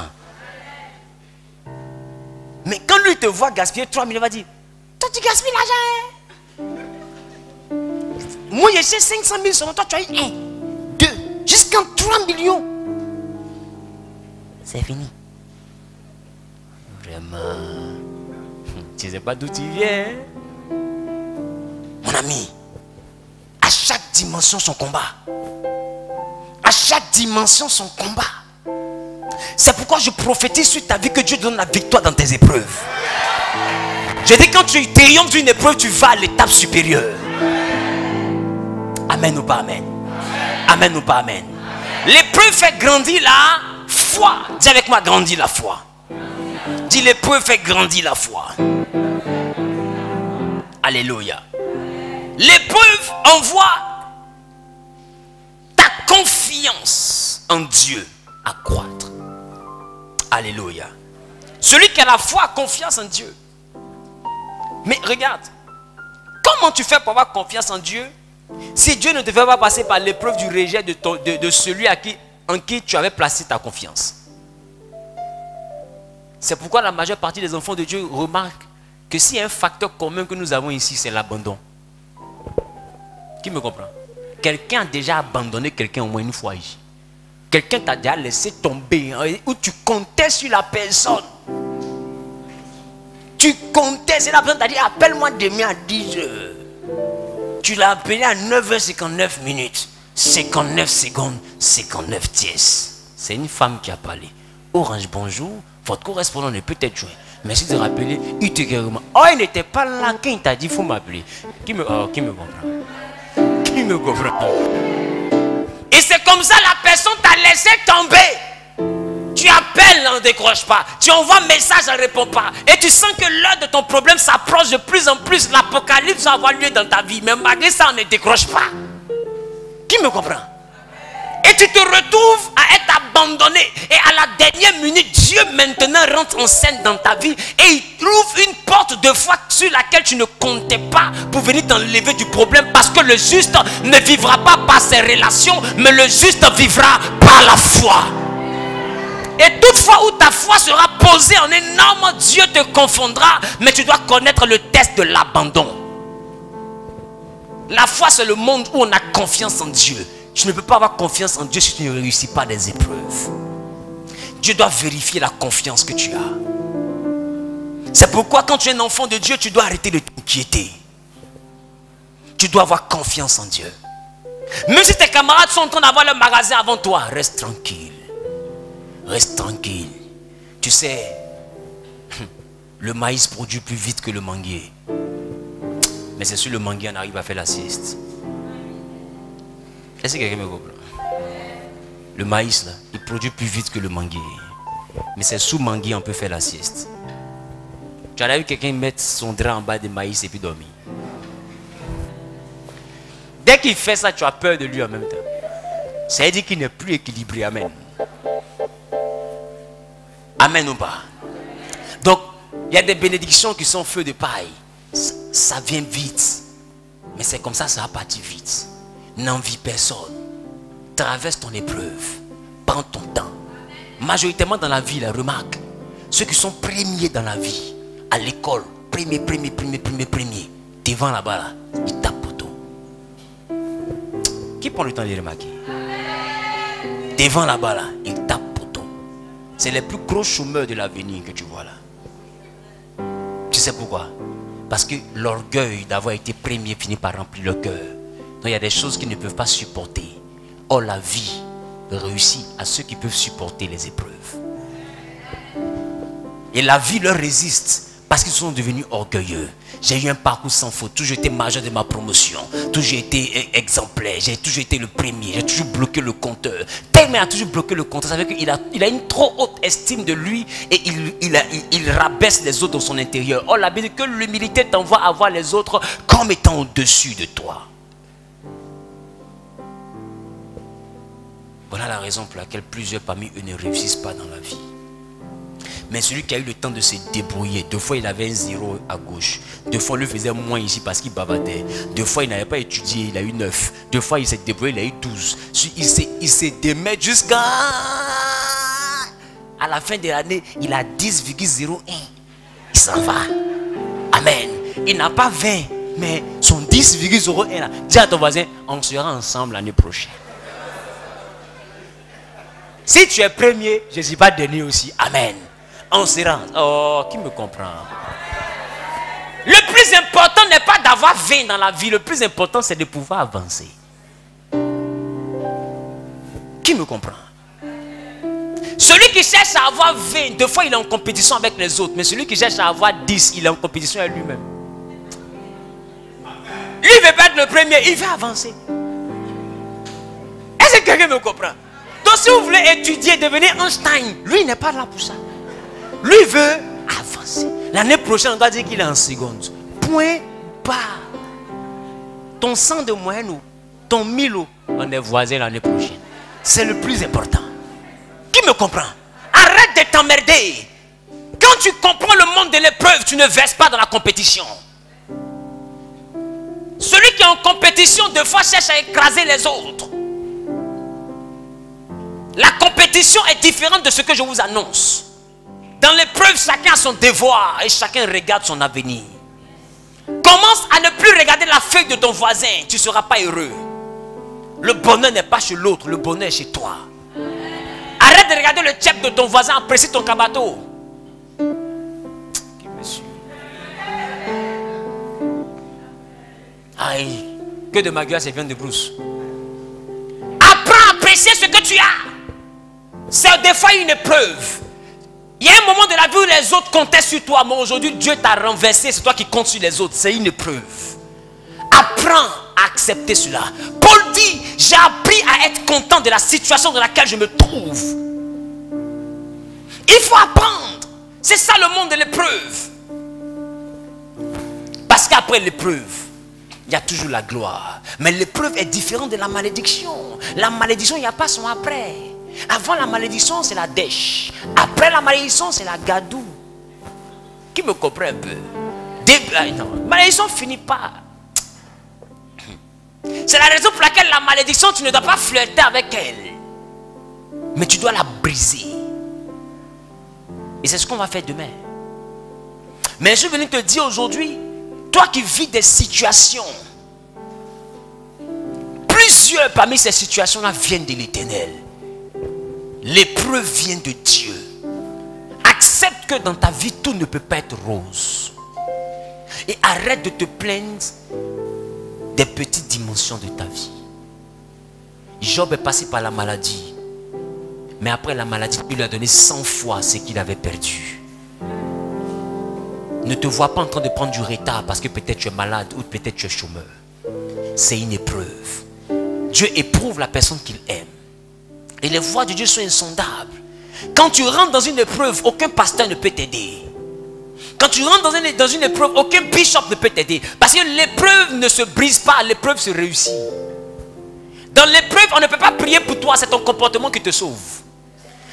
Mais quand lui te voit gaspiller 3 millions, il va dire, toi tu gaspilles l'argent. Moi j'ai 500 000 selon toi, tu as eu 1, 2, jusqu'à 3 millions. C'est fini. Vraiment. Tu ne sais pas d'où tu viens. Mon ami, à chaque dimension son combat. À chaque dimension son combat. C'est pourquoi je prophétise sur ta vie que Dieu donne la victoire dans tes épreuves. Je dis quand tu triomphes d'une épreuve, tu vas à l'étape supérieure. Amen ou pas amen? Amen ou pas amen? L'épreuve fait grandir la foi. Dis avec moi, grandir la foi. Dis l'épreuve fait grandir la foi. Alléluia. L'épreuve envoie ta confiance en Dieu à croître. Alléluia. Celui qui a la foi a confiance en Dieu. Mais regarde, comment tu fais pour avoir confiance en Dieu si Dieu ne te fait pas passer par l'épreuve du rejet de celui en qui tu avais placé ta confiance? C'est pourquoi la majeure partie des enfants de Dieu remarquent que s'il y a un facteur commun que nous avons ici, c'est l'abandon. Qui me comprend? Quelqu'un a déjà abandonné quelqu'un au moins une fois ici. Quelqu'un t'a déjà laissé tomber, où tu comptais sur la personne. Tu comptais, c'est la personne t'a dit appelle-moi demain à 10h. Tu l'as appelé à 9h59 minutes, 59 secondes, 59 tiers. C'est une femme qui a parlé. Orange, bonjour, votre correspondant ne peut être joint. Merci de rappeler, il te guérira. Oh, il n'était pas là quand il t'a dit il faut m'appeler. Qui me comprend? Qui me comprend? Et c'est comme ça la personne t'a laissé tomber. Tu appelles, on ne décroche pas. Tu envoies un message, on ne répond pas. Et tu sens que l'heure de ton problème s'approche de plus en plus. L'apocalypse va avoir lieu dans ta vie. Mais malgré ça, on ne décroche pas. Qui me comprend? Et tu te retrouves à être abandonné. Et à la dernière minute, Dieu maintenant rentre en scène dans ta vie. Et il trouve une porte de foi sur laquelle tu ne comptais pas pour venir t'enlever du problème. Parce que le juste ne vivra pas par ses relations, mais le juste vivra par la foi. Et toutefois où ta foi sera posée en énorme, Dieu te confondra. Mais tu dois connaître le test de l'abandon. La foi, c'est le monde où on a confiance en Dieu. Tu ne peux pas avoir confiance en Dieu si tu ne réussis pas des épreuves. Dieu doit vérifier la confiance que tu as. C'est pourquoi quand tu es un enfant de Dieu, tu dois arrêter de t'inquiéter. Tu dois avoir confiance en Dieu. Même si tes camarades sont en train d'avoir le magasin avant toi, reste tranquille. Reste tranquille. Tu sais, le maïs produit plus vite que le manguier. Mais c'est sur le manguier on arrive à faire la sieste. Est-ce que quelqu'un me comprend? Le maïs là, il produit plus vite que le manguier. Mais c'est sous manguier on peut faire la sieste. Tu as vu quelqu'un mettre son drap en bas des maïs et puis dormir. Dès qu'il fait ça, tu as peur de lui en même temps. Ça veut dire qu'il n'est plus équilibré. Amen. Amen ou pas? Il y a des bénédictions qui sont feu de paille. Ça vient vite. Mais c'est comme ça va partir vite. N'envie personne. Traverse ton épreuve. Prends ton temps. Majoritairement dans la vie, la remarque. Ceux qui sont premiers dans la vie, à l'école, premier, devant là-bas, là, ils tapent poteau. Qui prend le temps de les remarquer? Devant là-bas, là, ils tapent poteau. C'est les plus gros chômeurs de l'avenir que tu vois là. Tu sais pourquoi? Parce que l'orgueil d'avoir été premier finit par remplir le cœur. Donc il y a des choses qu'ils ne peuvent pas supporter. Or la vie réussit à ceux qui peuvent supporter les épreuves. Et la vie leur résiste parce qu'ils sont devenus orgueilleux. J'ai eu un parcours sans faute. Toujours été majeur de ma promotion. Toujours été exemplaire. J'ai toujours été le premier. J'ai toujours bloqué le compteur. Tellement il a toujours bloqué le compteur. Ça veut dire qu'il a une trop haute estime de lui et il rabaisse les autres dans son intérieur. Or la Bible dit que l'humilité t'envoie à voir les autres comme étant au-dessus de toi. Voilà la raison pour laquelle plusieurs parmi eux ne réussissent pas dans la vie. Mais celui qui a eu le temps de se débrouiller, deux fois il avait un 0 à gauche, deux fois on lui faisait moins ici parce qu'il bavardait, deux fois il n'avait pas étudié, il a eu 9, deux fois il s'est débrouillé, il a eu 12. Il s'est démet jusqu'à la fin de l'année, il a 10,01. Il s'en va. Amen. Il n'a pas 20, mais son 10,01 là. Dis à ton voisin, on sera ensemble l'année prochaine. Si tu es premier, je ne suis pas dernier aussi. Amen. On sera. Oh, qui me comprend? Le plus important n'est pas d'avoir 20 dans la vie. Le plus important, c'est de pouvoir avancer. Qui me comprend? Celui qui cherche à avoir 20, deux fois il est en compétition avec les autres. Mais celui qui cherche à avoir 10, il est en compétition avec lui-même. Lui, il ne veut pas être le premier, il veut avancer. Est-ce que quelqu'un me comprend? Donc si vous voulez étudier, devenir Einstein, lui il n'est pas là pour ça. Lui il veut avancer. L'année prochaine on doit dire qu'il est en seconde. Point barre. Ton 100 de moyenne ou ton 1000 on est voisins l'année prochaine. C'est le plus important. Qui me comprend? Arrête de t'emmerder. Quand tu comprends le monde de l'épreuve, tu ne verses pas dans la compétition. Celui qui est en compétition deux fois cherche à écraser les autres. La compétition est différente de ce que je vous annonce. Dans l'épreuve, chacun a son devoir et chacun regarde son avenir. Commence à ne plus regarder la feuille de ton voisin, tu ne seras pas heureux. Le bonheur n'est pas chez l'autre, le bonheur est chez toi. Arrête de regarder le tchèque de ton voisin, apprécie ton cabato. Qui me suit? Aïe, que de ma gueule, ça vient de Bruce. Apprends à apprécier ce que tu as. C'est des fois une épreuve. Il y a un moment de la vie où les autres comptaient sur toi, mais aujourd'hui Dieu t'a renversé, c'est toi qui comptes sur les autres. C'est une épreuve. Apprends à accepter cela. Paul dit, j'ai appris à être content de la situation dans laquelle je me trouve. Il faut apprendre. C'est ça le monde de l'épreuve. Parce qu'après l'épreuve, il y a toujours la gloire. Mais l'épreuve est différente de la malédiction. La malédiction, il n'y a pas son après. Avant la malédiction, c'est la dèche. Après la malédiction, c'est la gadoue. Qui me comprend un peu? Non, malédiction finit pas. C'est la raison pour laquelle la malédiction, tu ne dois pas flirter avec elle. Mais tu dois la briser. Et c'est ce qu'on va faire demain. Mais je suis venu te dire aujourd'hui, toi qui vis des situations, plusieurs parmi ces situations-là viennent de l'Éternel. L'épreuve vient de Dieu. Accepte que dans ta vie, tout ne peut pas être rose. Et arrête de te plaindre des petites dimensions de ta vie. Job est passé par la maladie. Mais après la maladie, Dieu lui a donné 100 fois ce qu'il avait perdu. Ne te vois pas en train de prendre du retard parce que peut-être tu es malade ou peut-être tu es chômeur. C'est une épreuve. Dieu éprouve la personne qu'il aime. Et les voies de Dieu sont insondables. Quand tu rentres dans une épreuve, aucun pasteur ne peut t'aider. Quand tu rentres dans une épreuve, aucun bishop ne peut t'aider. Parce que l'épreuve ne se brise pas, l'épreuve se réussit. Dans l'épreuve, on ne peut pas prier pour toi, c'est ton comportement qui te sauve.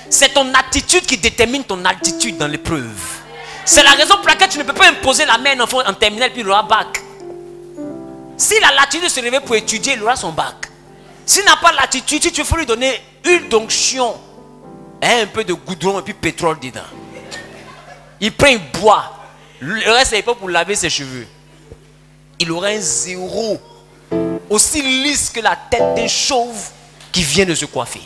C'est ton attitude qui détermine ton altitude dans l'épreuve. C'est la raison pour laquelle tu ne peux pas imposer la main à un enfant en terminale puis il aura bac. S'il a l'attitude de se lever pour étudier, il aura son bac. S'il n'a pas l'attitude, il faut lui donner une onction, un peu de goudron et puis pétrole dedans. Il prend, il boit. Le reste, c'est pas pour laver ses cheveux. Il aura un zéro aussi lisse que la tête d'un chauve qui vient de se coiffer.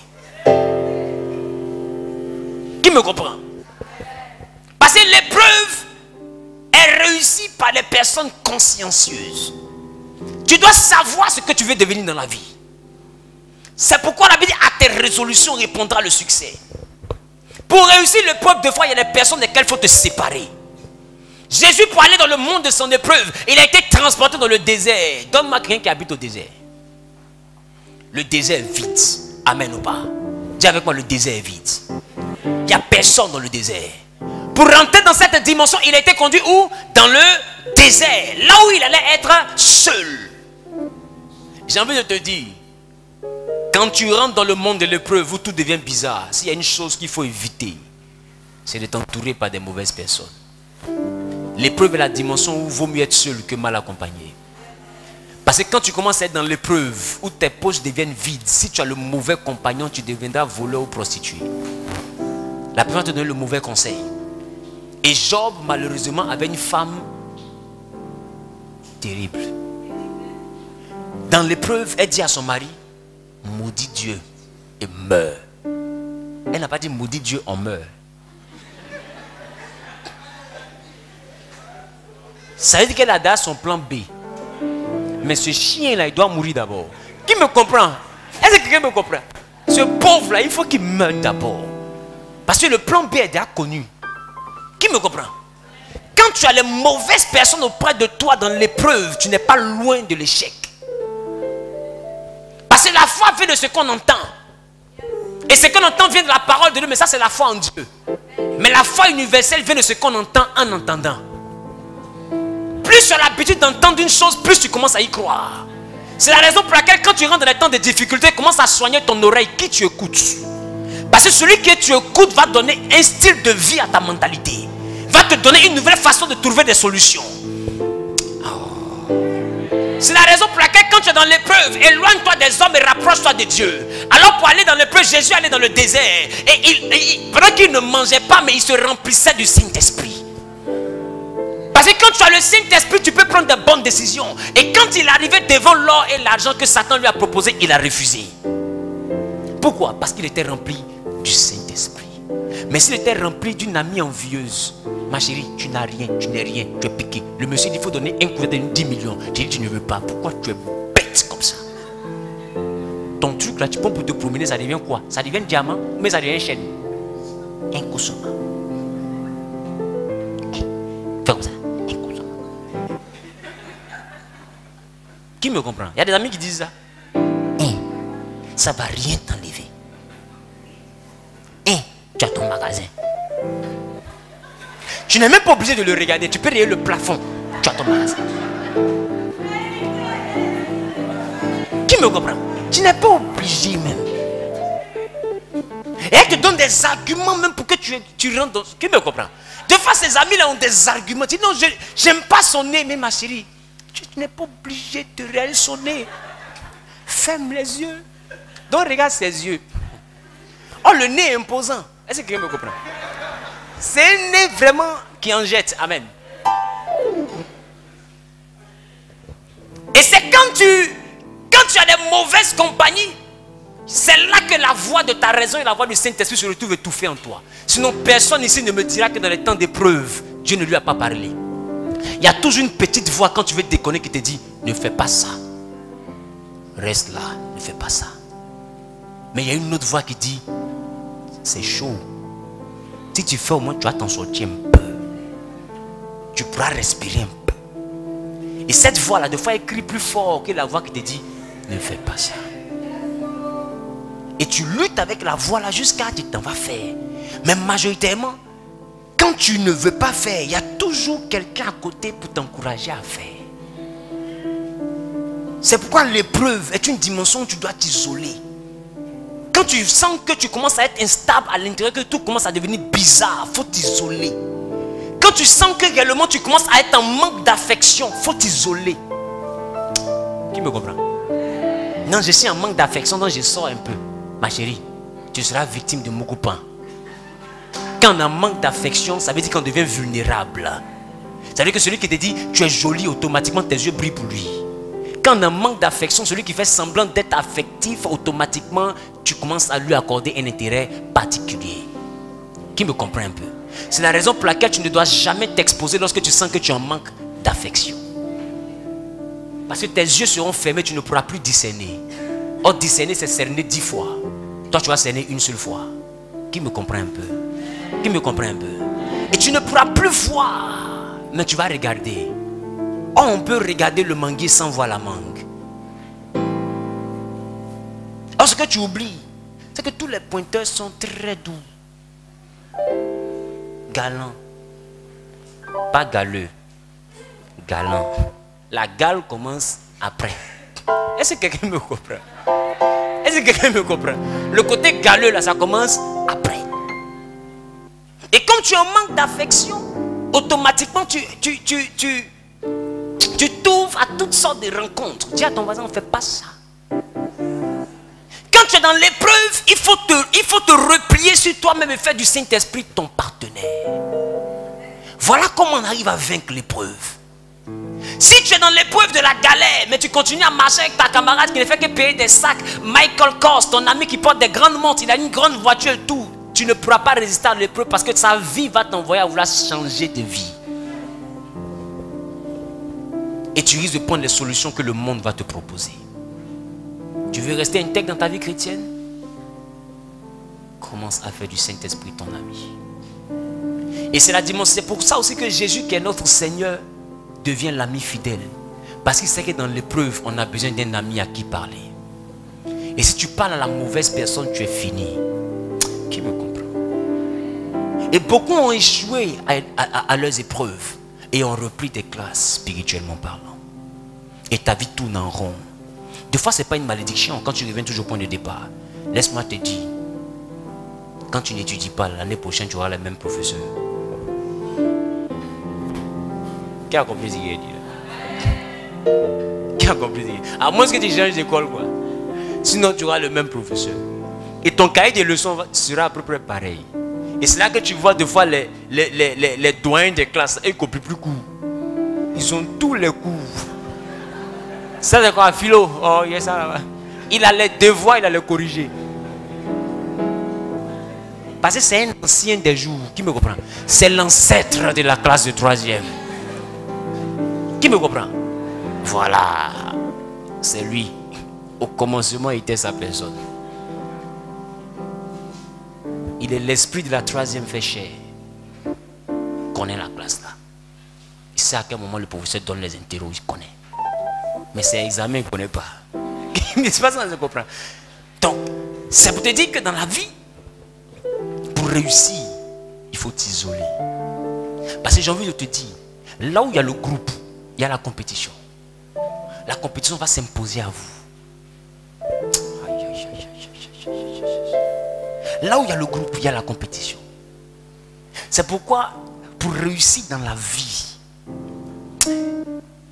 Qui me comprend? Parce que l'épreuve est réussie par les personnes consciencieuses. Tu dois savoir ce que tu veux devenir dans la vie. C'est pourquoi la Bible dit, à tes résolutions répondra le succès. Pour réussir l'épreuve, de fois, il y a des personnes desquelles il faut te séparer. Jésus, pour aller dans le monde de son épreuve, il a été transporté dans le désert. Donne-moi quelqu'un qui habite au désert. Le désert est vide. Amen ou pas? Dis avec moi, le désert est vide. Il n'y a personne dans le désert. Pour rentrer dans cette dimension, il a été conduit où? Dans le désert. Là où il allait être seul. J'ai envie de te dire, quand tu rentres dans le monde de l'épreuve où tout devient bizarre, s'il y a une chose qu'il faut éviter, c'est de t'entourer par des mauvaises personnes. L'épreuve est la dimension où il vaut mieux être seul que mal accompagné. Parce que quand tu commences à être dans l'épreuve, où tes poches deviennent vides, si tu as le mauvais compagnon, tu deviendras voleur ou prostituée. La personne va te donner le mauvais conseil. Et Job, malheureusement, avait une femme terrible. Dans l'épreuve, elle dit à son mari, maudit Dieu et meurs. Elle n'a pas dit maudit Dieu, on meurt. Ça veut dire qu'elle a déjà son plan B. Mais ce chien-là, il doit mourir d'abord. Qui me comprend? Est-ce que quelqu'un me comprend? Ce pauvre-là, il faut qu'il meure d'abord. Parce que le plan B est déjà connu. Qui me comprend? Quand tu as les mauvaises personnes auprès de toi dans l'épreuve, tu n'es pas loin de l'échec. Parce que la foi vient de ce qu'on entend. Et ce qu'on entend vient de la parole de Dieu, mais ça c'est la foi en Dieu. Mais la foi universelle vient de ce qu'on entend en entendant. Plus tu as l'habitude d'entendre une chose, plus tu commences à y croire. C'est la raison pour laquelle quand tu rentres dans les temps de difficulté, commence à soigner ton oreille. Qui tu écoutes? Parce que celui que tu écoutes va donner un style de vie à ta mentalité. Va te donner une nouvelle façon de trouver des solutions. Oh. C'est la raison pour laquelle quand tu es dans l'épreuve, éloigne-toi des hommes et rapproche-toi de Dieu. Alors pour aller dans l'épreuve, Jésus allait dans le désert. Et pendant qu'il ne mangeait pas, mais il se remplissait du Saint-Esprit. Parce que quand tu as le Saint-Esprit, tu peux prendre de bonnes décisions. Et quand il arrivait devant l'or et l'argent que Satan lui a proposé, il a refusé. Pourquoi? Parce qu'il était rempli du Saint-Esprit. Mais s'il était rempli d'une amie envieuse, ma chérie, tu n'as rien, tu n'es rien, tu es piqué. Le monsieur dit, il faut donner un couvert de 10 millions. Tu dis, tu ne veux pas. Pourquoi tu es bête comme ça? Ton truc là, tu prends pour te promener, ça devient quoi? Ça devient un diamant, mais ça devient une chaîne. Un consommant. Fais comme ça. Qui me comprend? Il y a des amis qui disent ça. Ça ne va rien t'enlever. Tu as ton magasin. Tu n'es même pas obligé de le regarder. Tu peux regarder le plafond. Tu as ton magasin. Qui me comprend? Tu n'es pas obligé même. Et elle te donne des arguments même pour que tu rentres dans... Qui me comprend? Des fois, ces amis-là ont des arguments. Tu dis non, je n'aime pas son nez, mais ma chérie, tu n'es pas obligé de regarder son nez. Ferme les yeux. Donc regarde ses yeux. Oh, le nez est imposant. Est-ce que quelqu'un me comprend? C'est un nez vraiment qui en jette. Amen. Et c'est quand tu as des mauvaises compagnies, c'est là que la voix de ta raison et la voix du Saint-Esprit se retrouvent étouffées en toi. Sinon, personne ici ne me dira que dans les temps d'épreuve, Dieu ne lui a pas parlé. Il y a toujours une petite voix quand tu veux déconner qui te dit, ne fais pas ça. Reste là, ne fais pas ça. Mais il y a une autre voix qui dit, c'est chaud. Si tu fais au moins, tu vas t'en sortir un peu. Tu pourras respirer un peu. Et cette voix-là, des fois, elle crie plus fort que la voix qui te dit, ne fais pas ça. Et tu luttes avec la voix là jusqu'à ce que tu t'en vas faire. Mais majoritairement, quand tu ne veux pas faire, il y a toujours quelqu'un à côté pour t'encourager à faire. C'est pourquoi l'épreuve est une dimension où tu dois t'isoler. Quand tu sens que tu commences à être instable à l'intérieur, que tout commence à devenir bizarre, il faut t'isoler. Quand tu sens que réellement tu commences à être en manque d'affection, il faut t'isoler. Qui me comprend? Non, je suis en manque d'affection, donc je sors un peu. Ma chérie, tu seras victime de mon copain. Quand on a un manque d'affection, ça veut dire qu'on devient vulnérable. Ça veut dire que celui qui te dit tu es jolie, automatiquement tes yeux brillent pour lui. Quand on a un manque d'affection, celui qui fait semblant d'être affectif, automatiquement tu commences à lui accorder un intérêt particulier. Qui me comprend un peu? C'est la raison pour laquelle tu ne dois jamais t'exposer lorsque tu sens que tu en manques d'affection. Parce que tes yeux seront fermés, tu ne pourras plus discerner. Or, discerner, c'est cerner 10 fois. Toi, tu vas cerner une seule fois. Qui me comprend un peu? Qui me comprend un peu? Et tu ne pourras plus voir, mais tu vas regarder. Or, on peut regarder le manguier sans voir la mangue. Or, ce que tu oublies, c'est que tous les pointeurs sont très doux. Galant. Pas galeux. Galant. La gale commence après. Est-ce que quelqu'un me comprend? Est-ce que quelqu'un me comprend? Le côté galeux là, ça commence après. Et comme tu en manques d'affection, automatiquement tu t'ouvres à toutes sortes de rencontres. Dis à ton voisin, on ne fait pas ça. Quand tu es dans l'épreuve, il faut te replier sur toi-même et faire du Saint-Esprit ton partenaire. Voilà comment on arrive à vaincre l'épreuve. Si tu es dans l'épreuve de la galère, mais tu continues à marcher avec ta camarade qui ne fait que payer des sacs, Michael Kors, ton ami qui porte des grandes montres, il a une grande voiture et tout, tu ne pourras pas résister à l'épreuve parce que sa vie va t'envoyer à vouloir changer de vie. Et tu risques de prendre les solutions que le monde va te proposer. Tu veux rester intègre dans ta vie chrétienne? Commence à faire du Saint-Esprit ton ami. Et c'est la dimension, c'est pour ça aussi que Jésus, qui est notre Seigneur, devient l'ami fidèle. Parce qu'il sait que dans l'épreuve, on a besoin d'un ami à qui parler. Et si tu parles à la mauvaise personne, tu es fini. Qui me comprend? Et beaucoup ont échoué à leurs épreuves et ont repris des classes spirituellement parlant. Et ta vie tourne en rond. Des fois, ce n'est pas une malédiction quand tu reviens toujours au point de départ. Laisse-moi te dire, quand tu n'étudies pas, l'année prochaine, tu auras le même professeur. Qui a compris ce qu'il a dit là? Qui a compris ce qu'il a dit? À moins que tu changes d'école, quoi. Sinon, tu auras le même professeur. Et ton cahier de leçons sera à peu près pareil. Et c'est là que tu vois des fois les doyens des classes, ils copient plus court. Ils ont tous les cours. Ça, c'est quoi, philo? Oh, il y a ça là-bas. Il a les devoirs, il a les corriger. Parce que c'est un ancien des jours. Qui me comprend? C'est l'ancêtre de la classe de 3e. Qui me comprend? Voilà. C'est lui. Au commencement, il était sa personne. Il est l'esprit de la 3e fait chair. Connaît la classe là. Il sait à quel moment le professeur donne les interros, il connaît. Mais c'est examen, il ne connaît pas. Mais c'est pas ça que je comprends. Donc, c'est pour te dire que dans la vie, pour réussir, il faut t'isoler. Parce que j'ai envie de te dire, là où il y a le groupe, il y a la compétition. La compétition va s'imposer à vous. Là où il y a le groupe, il y a la compétition. C'est pourquoi, pour réussir dans la vie,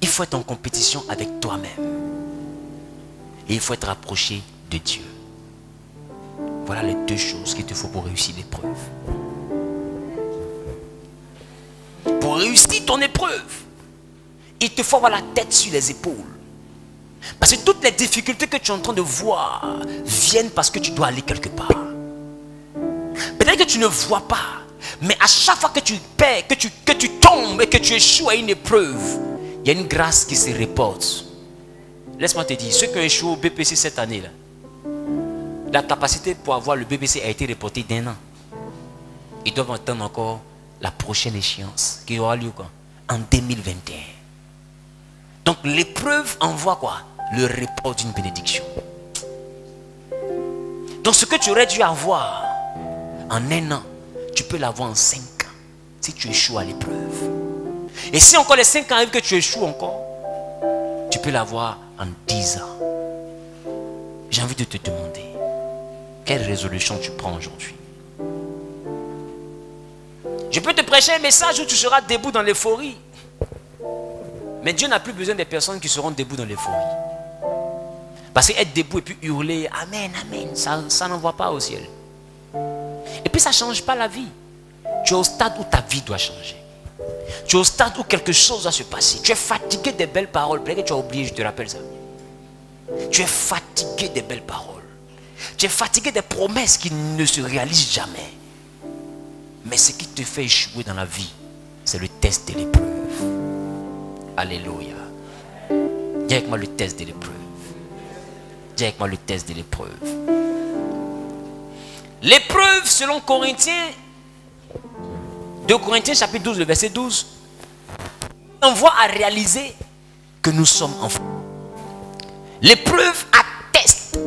il faut être en compétition avec toi-même. Et il faut être rapproché de Dieu. Voilà les deux choses qu'il te faut pour réussir l'épreuve. Pour réussir ton épreuve, il te faut avoir la tête sur les épaules. Parce que toutes les difficultés que tu es en train de voir viennent parce que tu dois aller quelque part. Peut-être que tu ne vois pas, mais à chaque fois que tu perds, que tu tombes et que tu échoues à une épreuve, il y a une grâce qui se reporte. Laisse-moi te dire, ceux qui ont échoué au BPC cette année-là, la capacité pour avoir le BPC a été reportée d'1 an. Ils doivent attendre encore la prochaine échéance qui aura lieu quand? En 2021. Donc l'épreuve envoie quoi? Le report d'une bénédiction. Donc ce que tu aurais dû avoir en 1 an, tu peux l'avoir en 5 ans si tu échoues à l'épreuve. Et si encore les 5 ans arrivent que tu échoues encore, tu peux l'avoir en 10 ans. J'ai envie de te demander, quelle résolution tu prends aujourd'hui? Je peux te prêcher un message où tu seras debout dans l'euphorie. Mais Dieu n'a plus besoin des personnes qui seront debout dans l'euphorie. Parce qu'être debout et puis hurler, Amen, Amen, ça n'envoie pas au ciel. Et puis ça ne change pas la vie. Tu es au stade où ta vie doit changer. Tu es au stade où quelque chose doit se passer. Tu es fatigué des belles paroles. Peut-être que tu as oublié, je te rappelle ça. Tu es fatigué des belles paroles. Tu es fatigué des promesses qui ne se réalisent jamais. Mais ce qui te fait échouer dans la vie, c'est le test de l'épreuve. Alléluia. Dis avec moi le test de l'épreuve. Dis avec moi le test de l'épreuve. L'épreuve, selon Corinthiens, 2 Corinthiens chapitre 12, le verset 12, envoie à réaliser que nous sommes enfants. L'épreuve atteste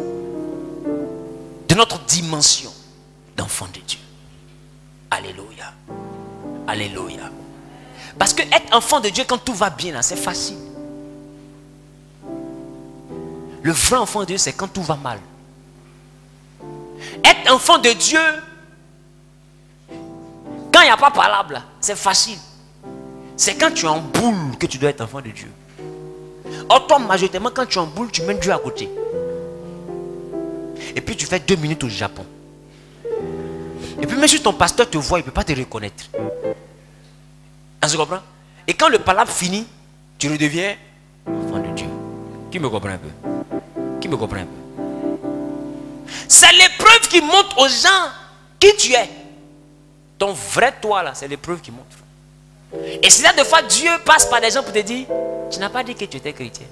de notre dimension d'enfant de Dieu. Alléluia. Alléluia. Parce que être enfant de Dieu quand tout va bien, là, c'est facile. Le vrai enfant de Dieu, c'est quand tout va mal. Être enfant de Dieu, quand il n'y a pas palabre, c'est facile. C'est quand tu es en boule que tu dois être enfant de Dieu. Or, toi, majoritairement, quand tu es en boule, tu mets Dieu à côté. Et puis, tu fais 2 minutes au Japon. Et puis, même si ton pasteur te voit, il ne peut pas te reconnaître. Tu comprends? Et quand le palabre finit, tu redeviens enfant de Dieu. Qui me comprend un peu? Qui me comprend un peu? C'est l'épreuve qui montre aux gens qui tu es. Ton vrai toi là, c'est l'épreuve qui montre. Et c'est là des fois Dieu passe par des gens pour te dire, tu n'as pas dit que tu étais chrétien.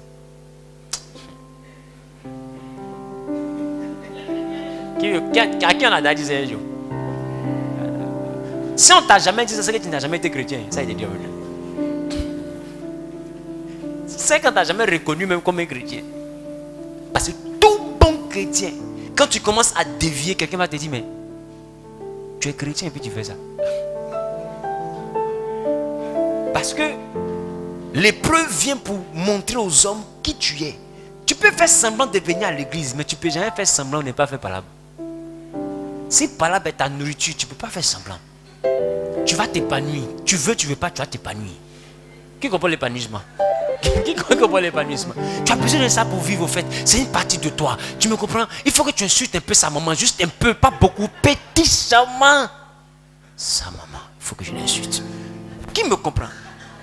À qui on a dit ça un jour? Si on t'a jamais dit ça, c'est que tu n'as jamais été chrétien. Ça il est dit. C'est quand tu n'as jamais reconnu même comme un chrétien. Parce que tout bon chrétien, quand tu commences à dévier, quelqu'un va te dire, mais tu es chrétien et puis tu fais ça. Parce que l'épreuve vient pour montrer aux hommes qui tu es. Tu peux faire semblant de venir à l'église, mais tu ne peux jamais faire semblant de ne pas faire palabre. Si palabre est ta nourriture, tu ne peux pas faire semblant. Tu vas t'épanouir. Tu veux pas, tu vas t'épanouir. Qui comprend l'épanouissement? Qui comprend l'épanouissement? Tu as besoin de ça pour vivre au fait. C'est une partie de toi. Tu me comprends? Il faut que tu insultes un peu sa maman. Juste un peu, pas beaucoup. Pétissamment. Sa maman, il faut que je l'insulte. Qui me comprend?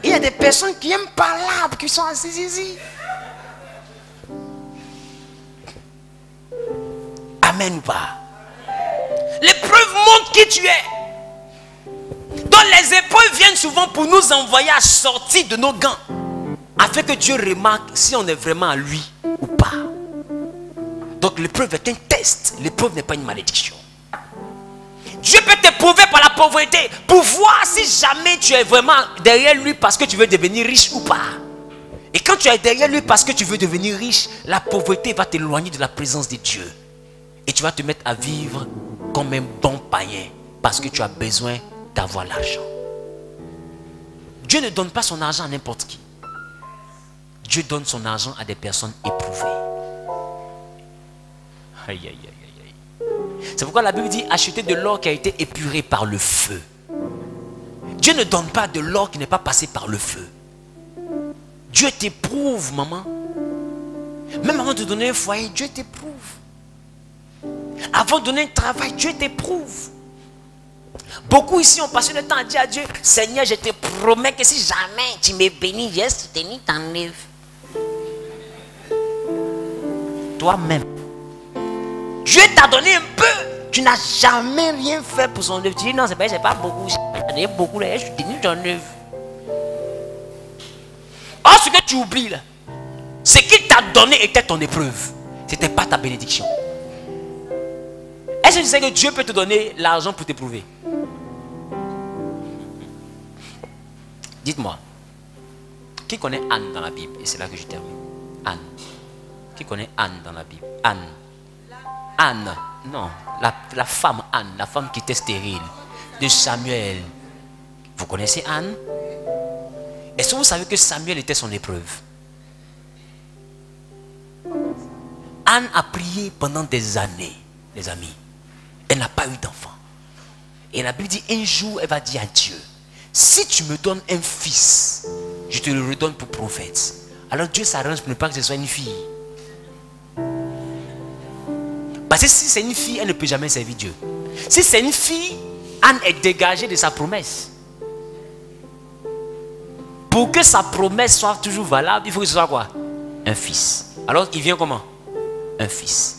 Il y a des personnes qui aiment palabre, qui sont assises ici. Amen ou pas? L'épreuve montre qui tu es. Donc les épreuves viennent souvent pour nous envoyer à sortir de nos gants. Afin que Dieu remarque si on est vraiment à lui ou pas. Donc l'épreuve est un test. L'épreuve n'est pas une malédiction. Dieu peut t'éprouver par la pauvreté pour voir si jamais tu es vraiment derrière lui parce que tu veux devenir riche ou pas. Et quand tu es derrière lui parce que tu veux devenir riche, la pauvreté va t'éloigner de la présence de Dieu. Et tu vas te mettre à vivre comme un bon païen parce que tu as besoin d'avoir l'argent. Dieu ne donne pas son argent à n'importe qui. Dieu donne son argent à des personnes éprouvées. Aïe, aïe, aïe, aïe, aïe. C'est pourquoi la Bible dit acheter de l'or qui a été épuré par le feu. Dieu ne donne pas de l'or qui n'est pas passé par le feu. Dieu t'éprouve, maman. Même avant de donner un foyer, Dieu t'éprouve. Avant de donner un travail, Dieu t'éprouve. Beaucoup ici ont passé le temps à dire à Dieu, Seigneur, je te promets que si jamais tu me bénis, je vais soutenir ton œuvre. Toi-même. Dieu t'a donné un peu. Tu n'as jamais rien fait pour son œuvre. Tu dis non, c'est pas beaucoup. J'ai donné beaucoup, je suis tenu ton œuvre. Or, ce que tu oublies là, ce qu'il t'a donné était ton épreuve. Ce n'était pas ta bénédiction. Est-ce que tu sais que Dieu peut te donner l'argent pour t'éprouver? Dites-moi, qui connaît Anne dans la Bible? Et c'est là que je termine. Anne. Qui connaît Anne dans la Bible? Anne. Anne. Non, la femme Anne, la femme qui était stérile, de Samuel. Vous connaissez Anne? Est-ce que vous savez que Samuel était son épreuve? Anne a prié pendant des années, les amis. Elle n'a pas eu d'enfant. Et la Bible dit, un jour, elle va dire à Dieu, si tu me donnes un fils, je te le redonne pour prophète. Alors Dieu s'arrange pour ne pas que ce soit une fille. Parce que si c'est une fille, elle ne peut jamais servir Dieu. Si c'est une fille, Anne est dégagée de sa promesse. Pour que sa promesse soit toujours valable, il faut que ce soit quoi? Un fils. Alors il vient comment? Un fils.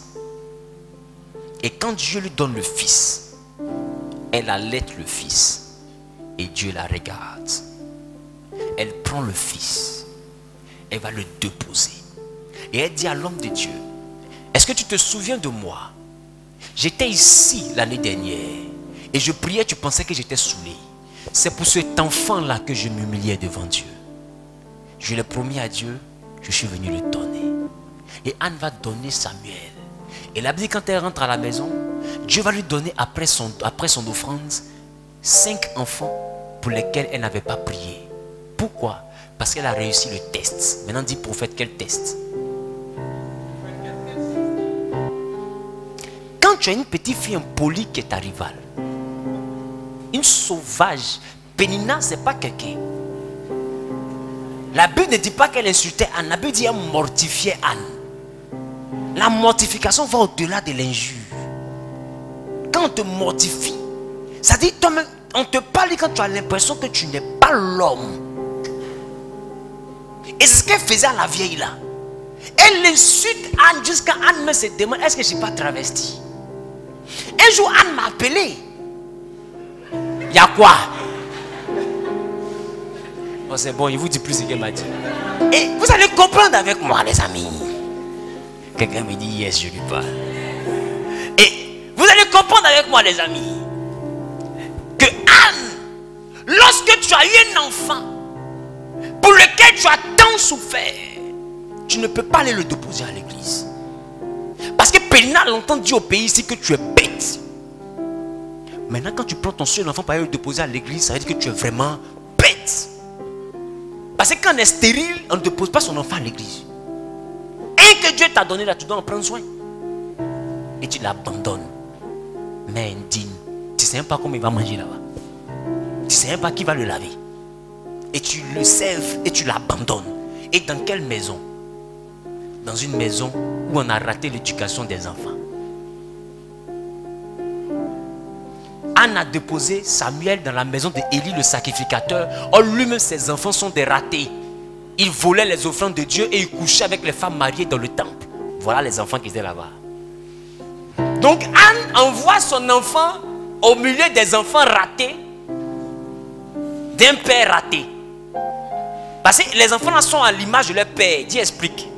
Et quand Dieu lui donne le fils, elle allait le fils. Et Dieu la regarde. Elle prend le fils. Elle va le déposer. Et elle dit à l'homme de Dieu, est-ce que tu te souviens de moi? J'étais ici l'année dernière. Et je priais, tu pensais que j'étais saoulé. C'est pour cet enfant-là que je m'humiliais devant Dieu. Je l'ai promis à Dieu, je suis venu le donner. Et Anne va donner Samuel. Et la Bible dit, quand elle rentre à la maison, Dieu va lui donner après son offrande 5 enfants pour lesquels elle n'avait pas prié. Pourquoi? Parce qu'elle a réussi le test. Maintenant dit prophète, quel test? Quand tu as une petite fille impolie qui est ta rivale, une sauvage, Pénina, c'est pas quelqu'un. La Bible ne dit pas qu'elle insultait Anne. La Bible dit qu'elle mortifiait Anne. La mortification va au-delà de l'injure. Quand on te mortifie, ça dit toi-même, on te parle quand tu as l'impression que tu n'es pas l'homme. Et c'est ce qu'elle faisait à la vieille là. Elle insulte Anne jusqu'à Anne me se demande, est-ce que je ne suis pas travesti? Un jour Anne m'a appelé. Il y a quoi? Oh, c'est bon, il vous dit plus ce qu'elle m'a dit. Et vous allez comprendre avec moi, les amis. Quelqu'un me dit, yes, je lui parle. Et vous allez comprendre avec moi, les amis, que Anne, lorsque tu as eu un enfant pour lequel tu as tant souffert, tu ne peux pas aller le déposer à l'église. Parce que Pénina a longtemps dit au pays ici que tu es bête. Maintenant, quand tu prends ton seul enfant pour aller le déposer à l'église, ça veut dire que tu es vraiment bête. Parce que quand on est stérile, on ne dépose pas son enfant à l'église. Et que Dieu t'a donné là, tu dois en prendre soin. Et tu l'abandonnes. Mais indigne. Tu ne sais même pas comment il va manger là-bas. Tu ne sais même pas qui va le laver. Et tu le sèves et tu l'abandonnes. Et dans quelle maison? Dans une maison où on a raté l'éducation des enfants. Anne a déposé Samuel dans la maison d'Élie le sacrificateur. Or lui-même ses enfants sont des ratés. Il volait les offrandes de Dieu et il couchait avec les femmes mariées dans le temple. Voilà les enfants qui étaient là-bas. Donc Anne envoie son enfant au milieu des enfants ratés d'un père raté. Parce que les enfants là sont à l'image de leur père. Dieu explique.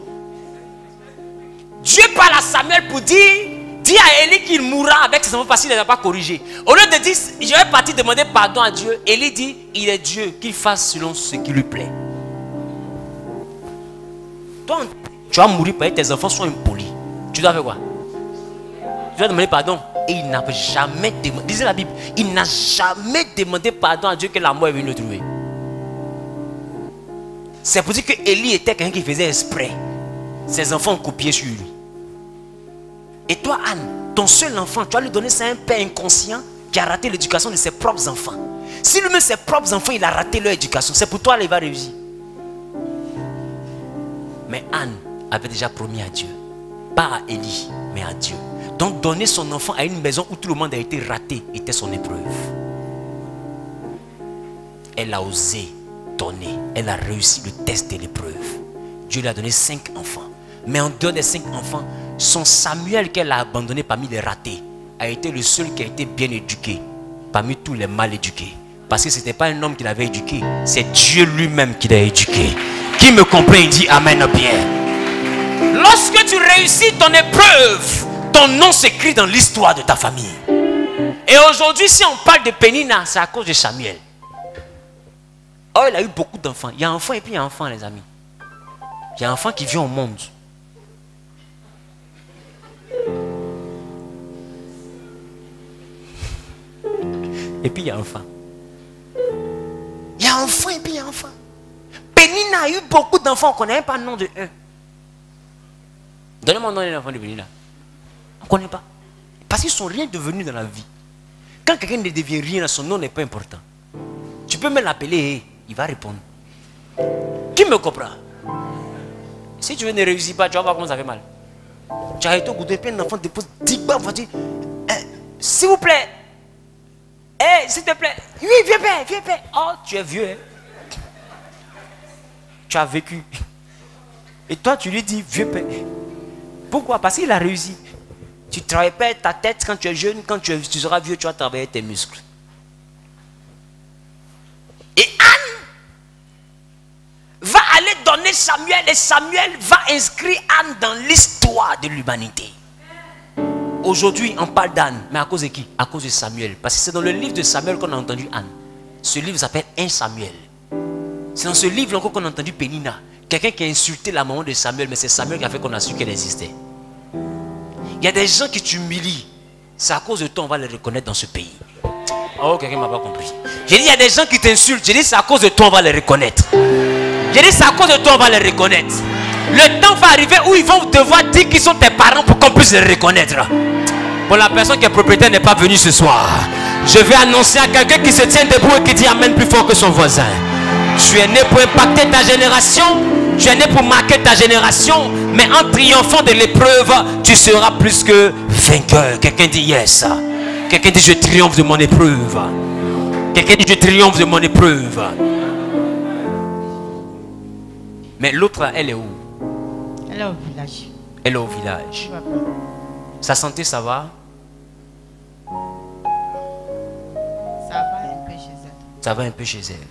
Dieu parle à Samuel pour dire, dis à Élie qu'il mourra avec ses enfants parce qu'il ne les a pas corrigés. Au lieu de dire, je vais partir demander pardon à Dieu, Élie dit, il est Dieu, qu'il fasse selon ce qui lui plaît. Toi, tu vas mourir parce que tes enfants sont impolis. Tu dois faire quoi? Tu dois demander pardon. Et il n'a jamais demandé, disait la Bible, il n'a jamais demandé pardon à Dieu que la mort est venue le trouver. C'est pour dire que Élie était quelqu'un qui faisait exprès. Ses enfants ont copié sur lui. Et toi, Anne, ton seul enfant, tu vas lui donner ça à un père inconscient qui a raté l'éducation de ses propres enfants. Si lui-même, ses propres enfants, il a raté leur éducation, c'est pour toi, il va réussir. Mais Anne avait déjà promis à Dieu, pas à Élie, mais à Dieu. Donc donner son enfant à une maison où tout le monde a été raté était son épreuve. Elle a osé donner, elle a réussi le test de l'épreuve. Dieu lui a donné 5 enfants. Mais en dehors des 5 enfants, son Samuel qu'elle a abandonné parmi les ratés a été le seul qui a été bien éduqué parmi tous les mal éduqués. Parce que ce n'était pas un homme qui l'avait éduqué, c'est Dieu lui-même qui l'a éduqué. Qui me comprend, il dit Amen bien. Lorsque tu réussis ton épreuve, ton nom s'écrit dans l'histoire de ta famille. Et aujourd'hui, si on parle de Pénina, c'est à cause de Samuel. Oh, il a eu beaucoup d'enfants. Il y a enfants et puis il y a enfants, les amis. Il y a un enfant qui vient au monde. Et puis il y a un enfant. Il y a un enfant et puis il y a un enfant. Pénina a eu beaucoup d'enfants. On ne connaît même pas le nom de eux. Donnez-moi le nom de l'enfant de Pénina. On ne connaît pas. Parce qu'ils ne sont rien devenus dans la vie. Quand quelqu'un ne devient rien, son nom n'est pas important. Tu peux me l'appeler, il va répondre. Qui me comprend? Si tu ne réussis pas, tu vas voir comment ça fait mal. Tu as été au bout de peine, un enfant te pose 10 balles, va dire, s'il vous plaît, s'il te plaît, oui, viens père. Oh, tu es vieux, hein? Tu as vécu. Et toi, tu lui dis, vieux père. Pourquoi? Parce qu'il a réussi. Tu ne travailles pas ta tête quand tu es jeune, quand tu seras vieux, tu vas travailler tes muscles. Et Anne va aller donner Samuel, et Samuel va inscrire Anne dans l'histoire de l'humanité. Aujourd'hui, on parle d'Anne, mais à cause de qui? À cause de Samuel. Parce que c'est dans le livre de Samuel qu'on a entendu Anne. Ce livre s'appelle 1 Samuel. C'est dans ce livre encore qu'on a entendu Pénina. Quelqu'un qui a insulté la maman de Samuel, mais c'est Samuel qui a fait qu'on a su qu'elle existait. Il y a des gens qui t'humilient. C'est à cause de toi, on va les reconnaître dans ce pays. Oh, quelqu'un ne m'a pas compris. J'ai dit, il y a des gens qui t'insultent. J'ai dit, c'est à cause de toi, on va les reconnaître. J'ai dit, c'est à cause de toi, on va les reconnaître. Le temps va arriver où ils vont devoir dire qu'ils sont tes parents pour qu'on puisse les reconnaître. Pour la personne qui est propriétaire n'est pas venue ce soir, je vais annoncer à quelqu'un qui se tient debout et qui dit amen plus fort que son voisin. Tu es né pour impacter ta génération. Tu es né pour marquer ta génération. Mais en triomphant de l'épreuve, tu seras plus que vainqueur. Quelqu'un dit yes. Quelqu'un dit je triomphe de mon épreuve. Quelqu'un dit je triomphe de mon épreuve. Mais l'autre là, elle est où? Elle est au village. Elle est au village. Sa santé, ça va? Ça va un peu chez elle. Ça va un peu chez elle.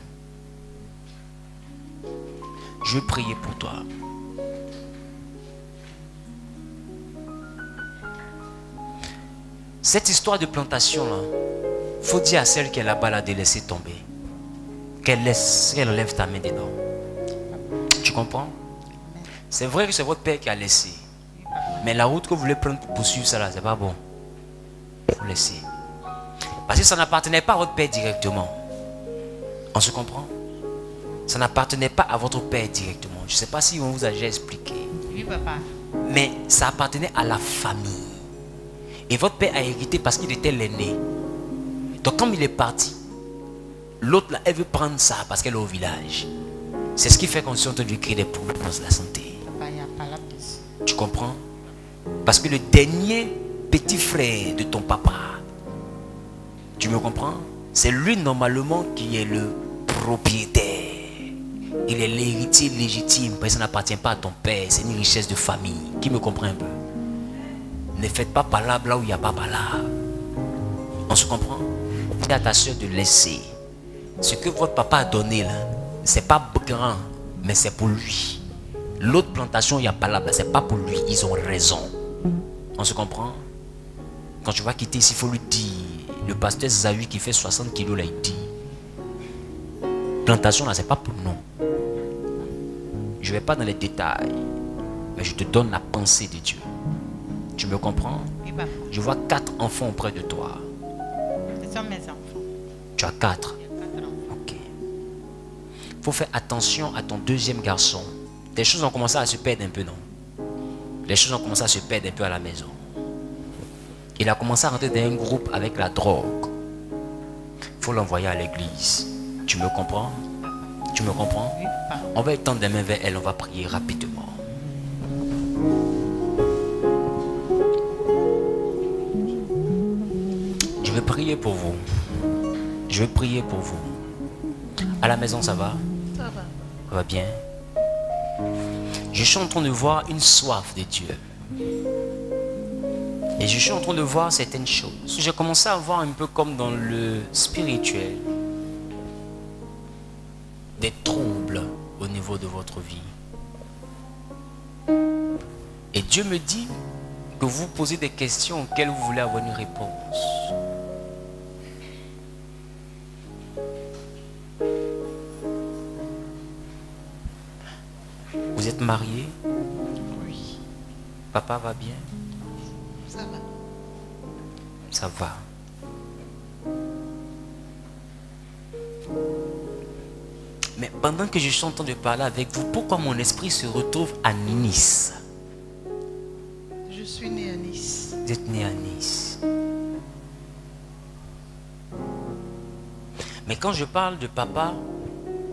Je vais prier pour toi. Cette histoire de plantation là, faut dire à celle qui est là-bas là de laisser tomber. Qu'elle enlève ta main dedans. Tu comprends? C'est vrai que c'est votre père qui a laissé. Mais la route que vous voulez prendre pour poursuivre ça là, c'est pas bon. Il faut laisser. Parce que ça n'appartenait pas à votre père directement. On se comprend? Ça n'appartenait pas à votre père directement. Je ne sais pas si on vous a déjà expliqué. Oui, papa. Mais ça appartenait à la famille. Et votre père a hérité parce qu'il était l'aîné. Donc comme il est parti, l'autre là, elle veut prendre ça parce qu'elle est au village. C'est ce qui fait qu'on s'est entendu créer des problèmes dans la santé. Papa, il n'y a pas la place. Tu comprends? Parce que le dernier petit frère de ton papa, tu me comprends? C'est lui normalement qui est le propriétaire. Il est l'héritier légitime, parce que ça n'appartient pas à ton père, c'est une richesse de famille. Qui me comprend un peu? Ne faites pas palabre là où il n'y a pas palabre. On se comprend? Dis à ta soeur de laisser. Ce que votre papa a donné là, c'est pas grand, mais c'est pour lui. L'autre plantation, il n'y a pas là, c'est pas pour lui, ils ont raison. On se comprend? Quand tu vas quitter ici, il faut lui dire. Le pasteur Zawi qui fait 60 kilos là, il dit, plantation là, c'est pas pour nous. Je ne vais pas dans les détails, mais je te donne la pensée de Dieu. Tu me comprends? Oui, papa. Je vois 4 enfants auprès de toi. Ce sont mes enfants. Tu as 4. Il y a 4 enfants. Ok. Il faut faire attention à ton deuxième garçon. Des choses ont commencé à se perdre un peu, non? Les choses ont commencé à se perdre un peu à la maison. Il a commencé à rentrer dans un groupe avec la drogue. Il faut l'envoyer à l'église. Tu me comprends? Tu me comprends? Oui, papa. On va étendre des mains vers elle, on va prier rapidement. Je vais prier pour vous. Je vais prier pour vous. À la maison, ça va? Ça va. Ça va bien? Je suis en train de voir une soif de Dieu. Et je suis en train de voir certaines choses. J'ai commencé à voir un peu comme dans le spirituel des troubles au niveau de votre vie. Et Dieu me dit que vous posez des questions auxquelles vous voulez avoir une réponse. Vous êtes marié? Oui. Papa va bien? Ça va. Ça va. Mais pendant que je suis en train de parler avec vous, pourquoi mon esprit se retrouve à Nice? Je suis née à Nice. Vous êtes né à Nice. Mais quand je parle de papa,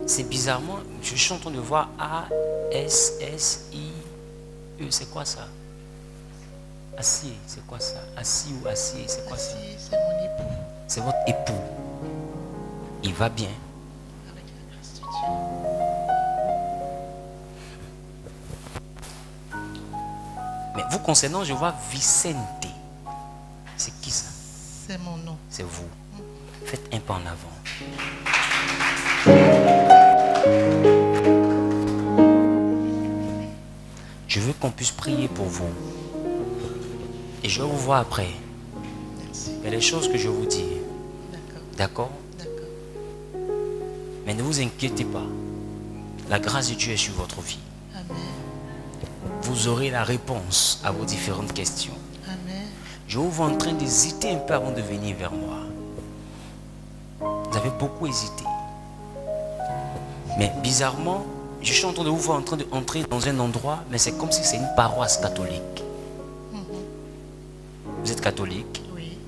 c'est bizarrement, je suis en train de voir A-S-S-I-E. C'est quoi ça? Acier, c'est quoi ça? Assis ou acier, c'est quoi ça? C'est mon époux. C'est votre époux. Il va bien. Avec la grâce de Dieu. Mais vous concernant, je vois Vicente. C'est qui ça? C'est mon nom. C'est vous. Faites un pas en avant. Je veux qu'on puisse prier pour vous. Et je vais vous voir après. Merci. Il y a des choses que je vous dis. D'accord. D'accord? D'accord. Mais ne vous inquiétez pas. La grâce de Dieu est sur votre vie. Amen. Vous aurez la réponse à vos différentes questions. Amen. Je vous vois en train d'hésiter un peu avant de venir vers moi. Vous avez beaucoup hésité. Mais bizarrement, je suis en train de vous voir en train d'entrer dans un endroit, mais c'est comme si c'est une paroisse catholique. Vous êtes catholique? Oui.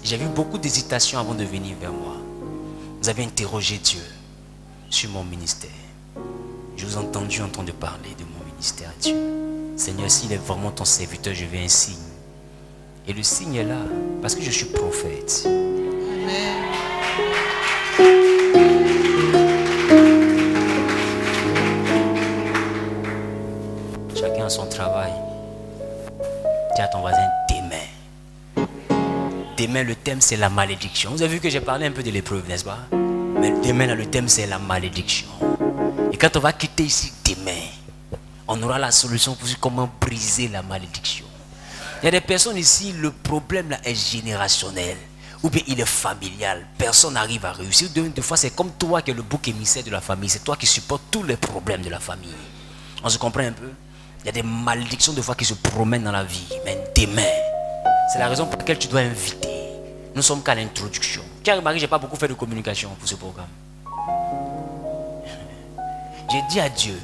J'ai vu beaucoup d'hésitation avant de venir vers moi. Vous avez interrogé Dieu sur mon ministère. Je vous ai entendu en train de parler de mon ministère à Dieu. Seigneur, s'il est vraiment ton serviteur, je veux un signe. Et le signe est là, parce que je suis prophète. Amen. Chacun a son travail. Dis à ton voisin, demain. Demain, le thème, c'est la malédiction. Vous avez vu que j'ai parlé un peu de l'épreuve, n'est-ce pas? Mais demain, là, le thème, c'est la malédiction. Et quand on va quitter ici, demain, on aura la solution pour comment briser la malédiction. Il y a des personnes ici, le problème là est générationnel. Ou bien il est familial. Personne n'arrive à réussir. Deux fois, c'est comme toi qui es le bouc émissaire de la famille. C'est toi qui supportes tous les problèmes de la famille. On se comprend un peu? Il y a des malédictions de fois qui se promènent dans la vie. Mais demain, c'est la raison pour laquelle tu dois inviter. Nous sommes qu'à l'introduction. Tu as remarqué, je n'ai pas beaucoup fait de communication pour ce programme. J'ai dit à Dieu,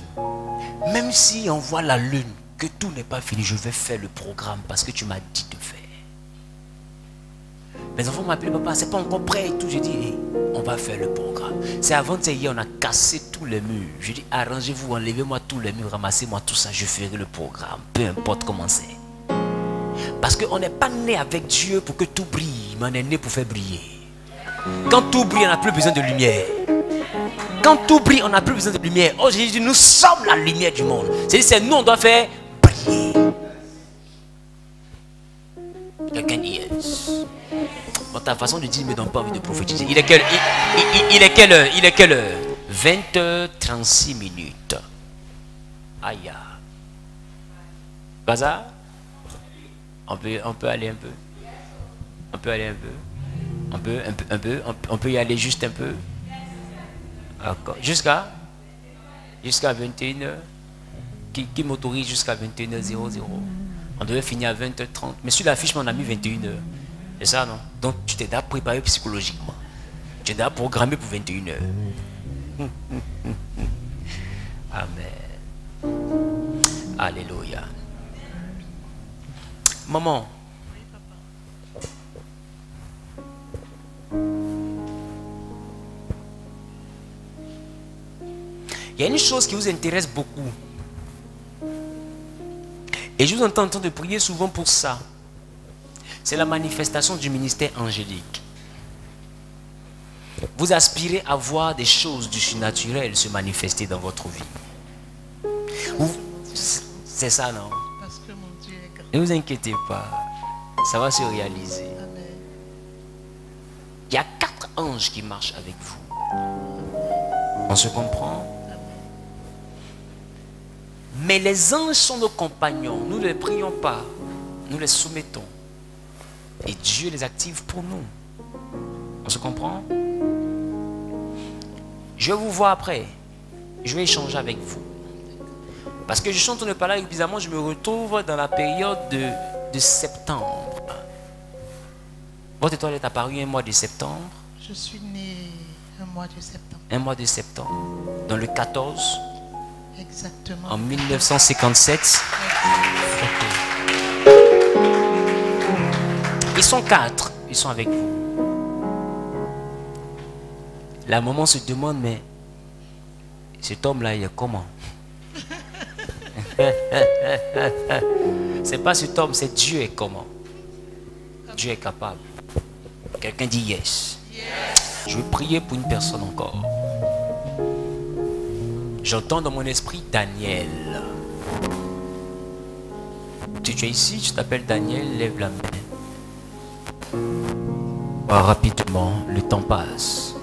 même si on voit la lune, que tout n'est pas fini, je vais faire le programme parce que tu m'as dit de faire. Mes enfants m'appellent, papa, c'est pas encore prêt et tout. J'ai dit, hey, on va faire le programme. C'est avant de hier, on a cassé tous les murs. Je dis, arrangez-vous, enlevez-moi tous les murs, ramassez-moi tout ça, je ferai le programme, peu importe comment c'est. Parce qu'on n'est pas né avec Dieu pour que tout brille, mais on est né pour faire briller. Quand tout brille, on n'a plus besoin de lumière. Quand tout brille, on n'a plus besoin de lumière. Oh, Jésus dit, nous sommes la lumière du monde. C'est nous, on doit faire briller. Quelqu'un dit yes. Bon, ta façon de dire ne me donne pas envie de prophétiser. Il est quelle heure? Il est quelle heure? 20h36 minutes. Aïe. Bazar? On peut aller un peu. On peut aller un peu. On peut y aller juste un peu. D'accord. Jusqu'à 21h. Qui m'autorise jusqu'à 21h00. On devait finir à 20h30. Mais sur l'affiche, on a mis 21h. C'est ça, non? Donc, tu t'es déjà préparé psychologiquement. Tu es déjà programmé pour 21h. Amen. Alléluia. Maman. Il y a une chose qui vous intéresse beaucoup. Et je vous entends en train de prier souvent pour ça. C'est la manifestation du ministère angélique. Vous aspirez à voir des choses du surnaturel se manifester dans votre vie. C'est ça, non? Parce que mon Dieu est grand. Ne vous inquiétez pas. Ça va se réaliser. Amen. Il y a 4 anges qui marchent avec vous. On se comprend? Mais les anges sont nos compagnons. Nous ne les prions pas. Nous les soumettons. Et Dieu les active pour nous. On se comprend? Je vais vous voir après. Je vais échanger avec vous. Parce que je suis en train de parler avec bizarrement, je me retrouve dans la période de septembre. Votre étoile est apparue un mois de septembre. Je suis né un mois de septembre. Un mois de septembre. Dans le 14. Exactement. En 1957. Ils sont 4. Ils sont avec vous. La maman se demande, mais cet homme-là, il est comment? C'est pas cet homme, c'est Dieu est comment? Dieu est capable. Quelqu'un dit yes. Je vais prier pour une personne encore. J'entends dans mon esprit Daniel. Tu es ici, tu t'appelles Daniel, lève la main. Oh, rapidement, le temps passe.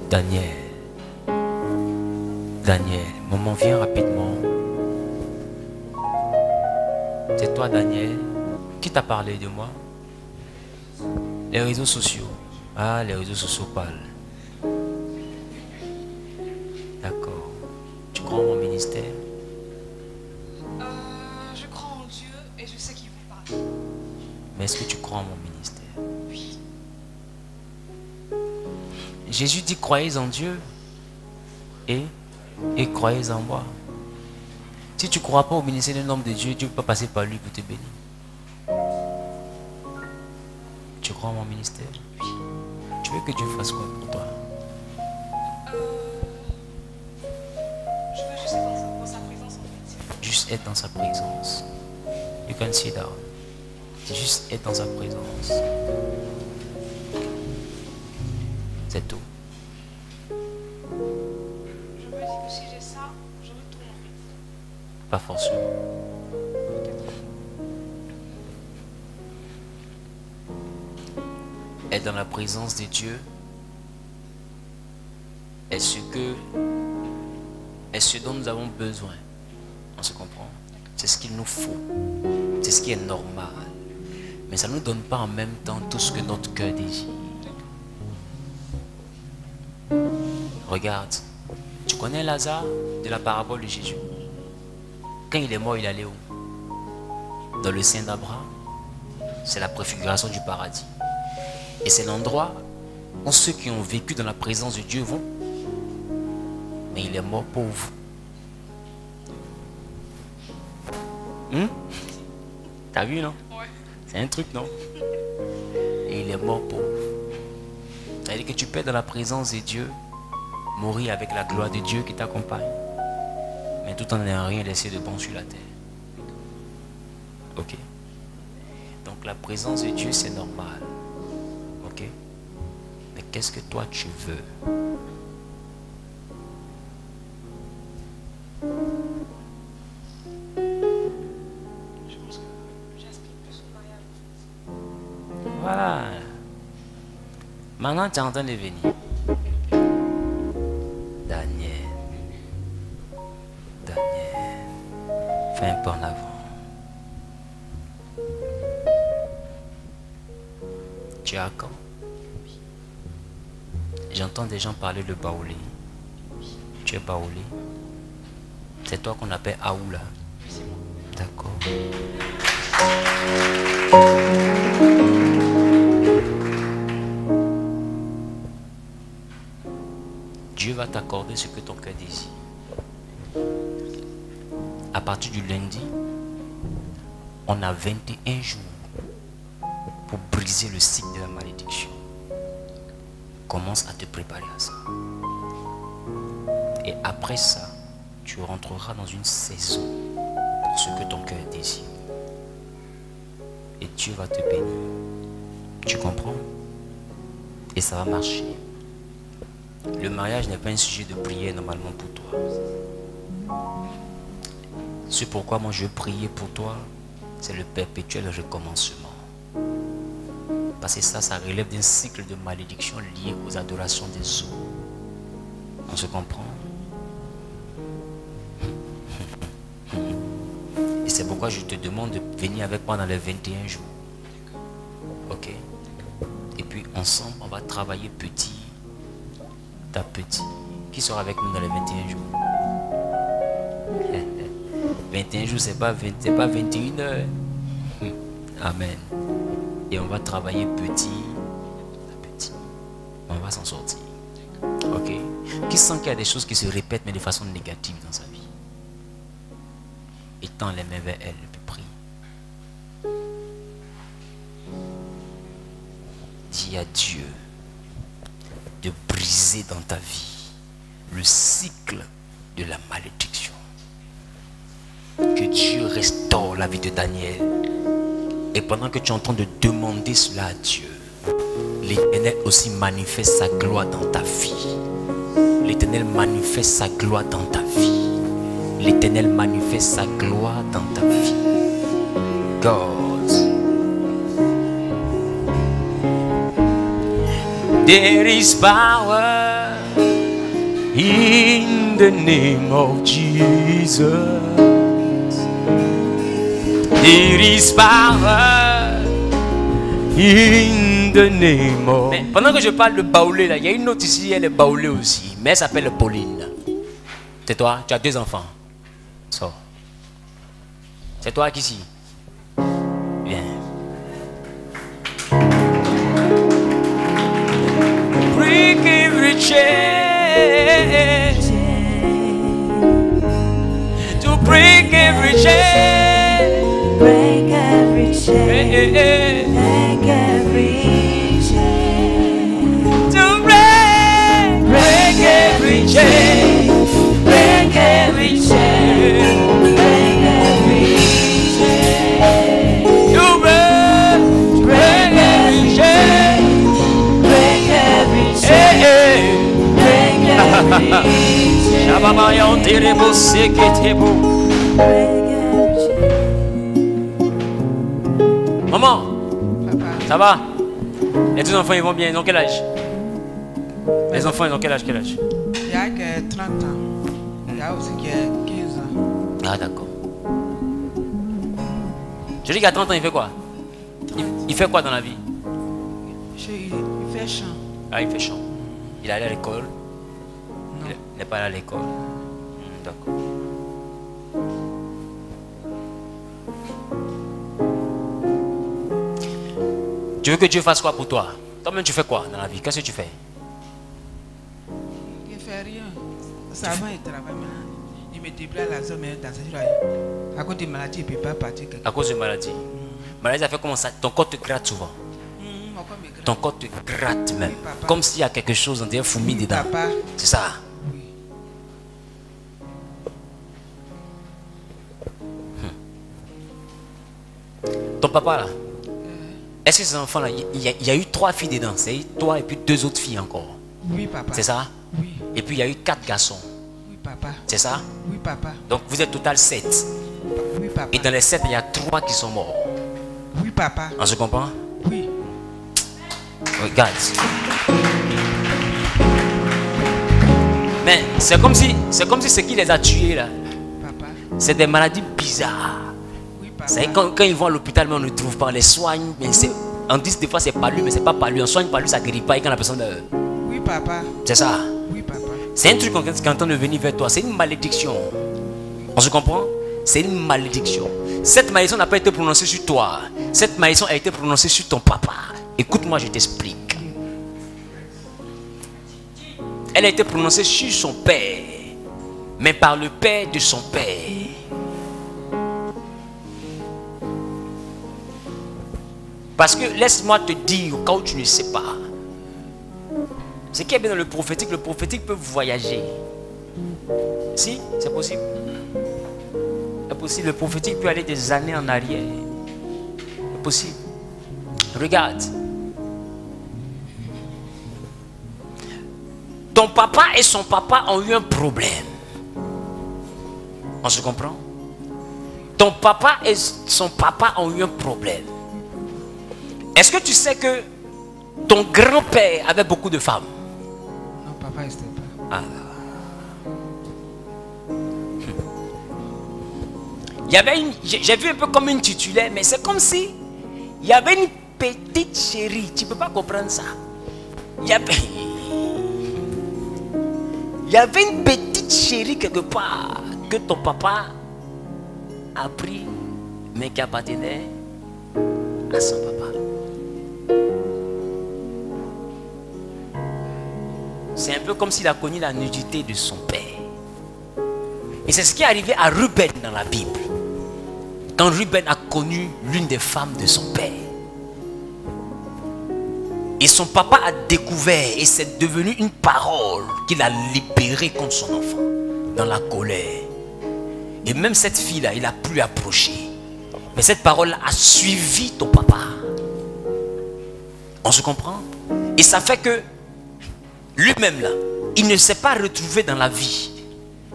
Daniel. Daniel, maman, viens rapidement. C'est toi, Daniel. Qui t'a parlé de moi? Les réseaux sociaux. Ah, les réseaux sociaux parlent. D'accord. Tu crois en mon ministère? Je crois en Dieu et je sais qu'il vous parle. Mais est-ce que tu crois en mon ministère? Oui. Jésus dit, croyez en Dieu et croyez en moi. Si tu ne crois pas au ministère d'un homme de Dieu, Dieu peut passer par lui pour te bénir. Tu crois en mon ministère? Oui. Tu veux que Dieu fasse quoi pour toi? Je veux juste être dans sa présence en fait. Juste être dans sa présence. You can sit down. Juste être dans sa présence. C'est tout. Je me dis que si j'ai ça, je retourne en fait. Pas forcément. Être dans la présence de Dieu est ce dont nous avons besoin. On se comprend? C'est ce qu'il nous faut. C'est ce qui est normal. Mais ça ne nous donne pas en même temps tout ce que notre cœur désire. Regarde, tu connais Lazare de la parabole de Jésus. Quand il est mort, il allait où? Dans le sein d'Abraham. C'est la préfiguration du paradis. Et c'est l'endroit où ceux qui ont vécu dans la présence de Dieu vont. Mais il est mort pauvre. T'as vu, non? Ouais. C'est un truc, non? Et il est mort pauvre. Ça veut dire que tu peux être dans la présence de Dieu, mourir avec la gloire de Dieu qui t'accompagne, mais tout en n'ayant rien laissé de bon sur la terre. Ok? Donc la présence de Dieu, c'est normal. Ok? Mais qu'est-ce que toi tu veux? Je pense que j'aspire plus au mariage. Voilà. Maintenant, tu es en train de venir. Daniel. Fais un pas en avant. Tu es à quand? J'entends des gens parler de Baoulé. Tu es Baoulé? C'est toi qu'on appelle Aoula. D'accord. Dieu va t'accorder ce que ton cœur désire. À partir du lundi, on a 21 jours pour briser le cycle de la malédiction. Commence à te préparer à ça. Et après ça, tu rentreras dans une saison pour ce que ton cœur désire. Et Dieu va te bénir. Tu comprends? Et ça va marcher. Le mariage n'est pas un sujet de prière normalement pour toi. C'est pourquoi moi je veux prier pour toi. C'est le perpétuel recommencement. Parce que ça relève d'un cycle de malédiction lié aux adorations des eaux. On se comprend? Et c'est pourquoi je te demande de venir avec moi dans les 21 jours. Ok? Et puis ensemble, on va travailler petit à petit. Qui sera avec nous dans les 21 jours? 21 jours, c'est pas 21 heures. Amen. Et on va travailler petit à petit. On va s'en sortir. Ok? Qui sent qu'il y a des choses qui se répètent mais de façon négative dans sa vie? Et tend les mains vers elle, et puis prie. dis à Dieu de briser dans ta vie le cycle de la malédiction. Que Dieu restaure la vie de Daniel. Et pendant que tu es en train de demander cela à Dieu, l'Éternel aussi manifeste sa gloire dans ta vie. L'Éternel manifeste sa gloire dans ta vie. L'Éternel manifeste sa gloire dans ta vie. God. There is power in the name of Jesus. There is power in the name of... Mais pendant que je parle de baoulé, là, il y a une autre ici, elle est baoulée aussi. Mais elle s'appelle Pauline. C'est toi, tu as 2 enfants. So. C'est toi qui ici. Viens. Break every chain. To break every chain. Break every chain. Break every chain. To break every chain. Break every chain. Break every chain. To break every chain. Break every chain. Break every chain. Shabamayan terebo seketebo. Break every chain. Maman, Papa, ça va? Les 2 enfants, ils vont bien. Ils ont quel âge? Les enfants, ils ont quel âge? il y a que 30 ans. Il y a aussi que 15 ans. Ah, d'accord. Je dis qu'à 30 ans, il fait quoi? Il fait quoi dans la vie? Il fait chant. Ah, il fait chant. Il est allé à l'école? Non. Il n'est pas allé à l'école. D'accord. Tu veux que Dieu fasse quoi pour toi? Toi-même, tu fais quoi dans la vie? Qu'est-ce que tu fais? Il ne fait rien. Ça va, il travaille maintenant. Il me déplace la zone, mais dans cette journée. À cause des maladies, il ne peut pas partir. À cause de maladie. Maladie, ça fait comment ça? Ton corps te gratte souvent. Ton corps te gratte même. Oui, papa. Comme s'il y a quelque chose, on dirait fourmi Oui, dedans. papa. C'est ça. Oui. Ton papa là, est-ce que ces enfants là, il y a eu 3 filles dedans, c'est toi et puis 2 autres filles encore. Oui, papa. C'est ça? Oui. Et puis il y a eu 4 garçons. Oui, papa. C'est ça? Oui, papa. Donc vous êtes total 7. Oui, papa. Et dans les 7, il y a 3 qui sont morts. Oui, papa. On se comprend? Oui. Regarde. Mais c'est comme si ce qui les a tués là, Papa. c'est des maladies bizarres. Oui, papa. C'est quand ils vont à l'hôpital, mais on ne trouve pas, on les soigne, mais on dit des fois c'est pas lui, mais c'est pas par lui. On soigne par lui, ça ne guérit pas et quand la personne meurt. Oui, papa. C'est ça. Oui, papa. C'est un truc qui est en train de venir vers toi. C'est une malédiction. On se comprend? C'est une malédiction. Cette malédiction n'a pas été prononcée sur toi. Cette malédiction a été prononcée sur ton papa. Écoute-moi, je t'explique. Elle a été prononcée sur son père, mais par le père de son père. Parce que laisse-moi te dire, au cas où tu ne sais pas, ce qui est bien dans le prophétique peut voyager. Si, c'est possible. C'est possible, le prophétique peut aller des années en arrière. C'est possible. Regarde. Ton papa et son papa ont eu un problème. On se comprend? Ton papa et son papa ont eu un problème. Est-ce que tu sais que ton grand-père avait beaucoup de femmes? Non, papa, il ne sait pas. Ah. Il y avait j'ai vu un peu comme une titulaire, mais c'est comme si il y avait une petite chérie. Tu ne peux pas comprendre ça. Il y avait une petite chérie quelque part que ton papa a pris, mais qui appartenait à son papa. C'est un peu comme s'il a connu la nudité de son père. Et c'est ce qui est arrivé à Ruben dans la Bible. Quand Ruben a connu l'une des femmes de son père. Et son papa a découvert et c'est devenu une parole qu'il a libérée contre son enfant dans la colère. Et même cette fille-là, il a pu approcher. Mais cette parole a suivi ton papa. On se comprend? Et ça fait que lui-même là, il ne s'est pas retrouvé dans la vie.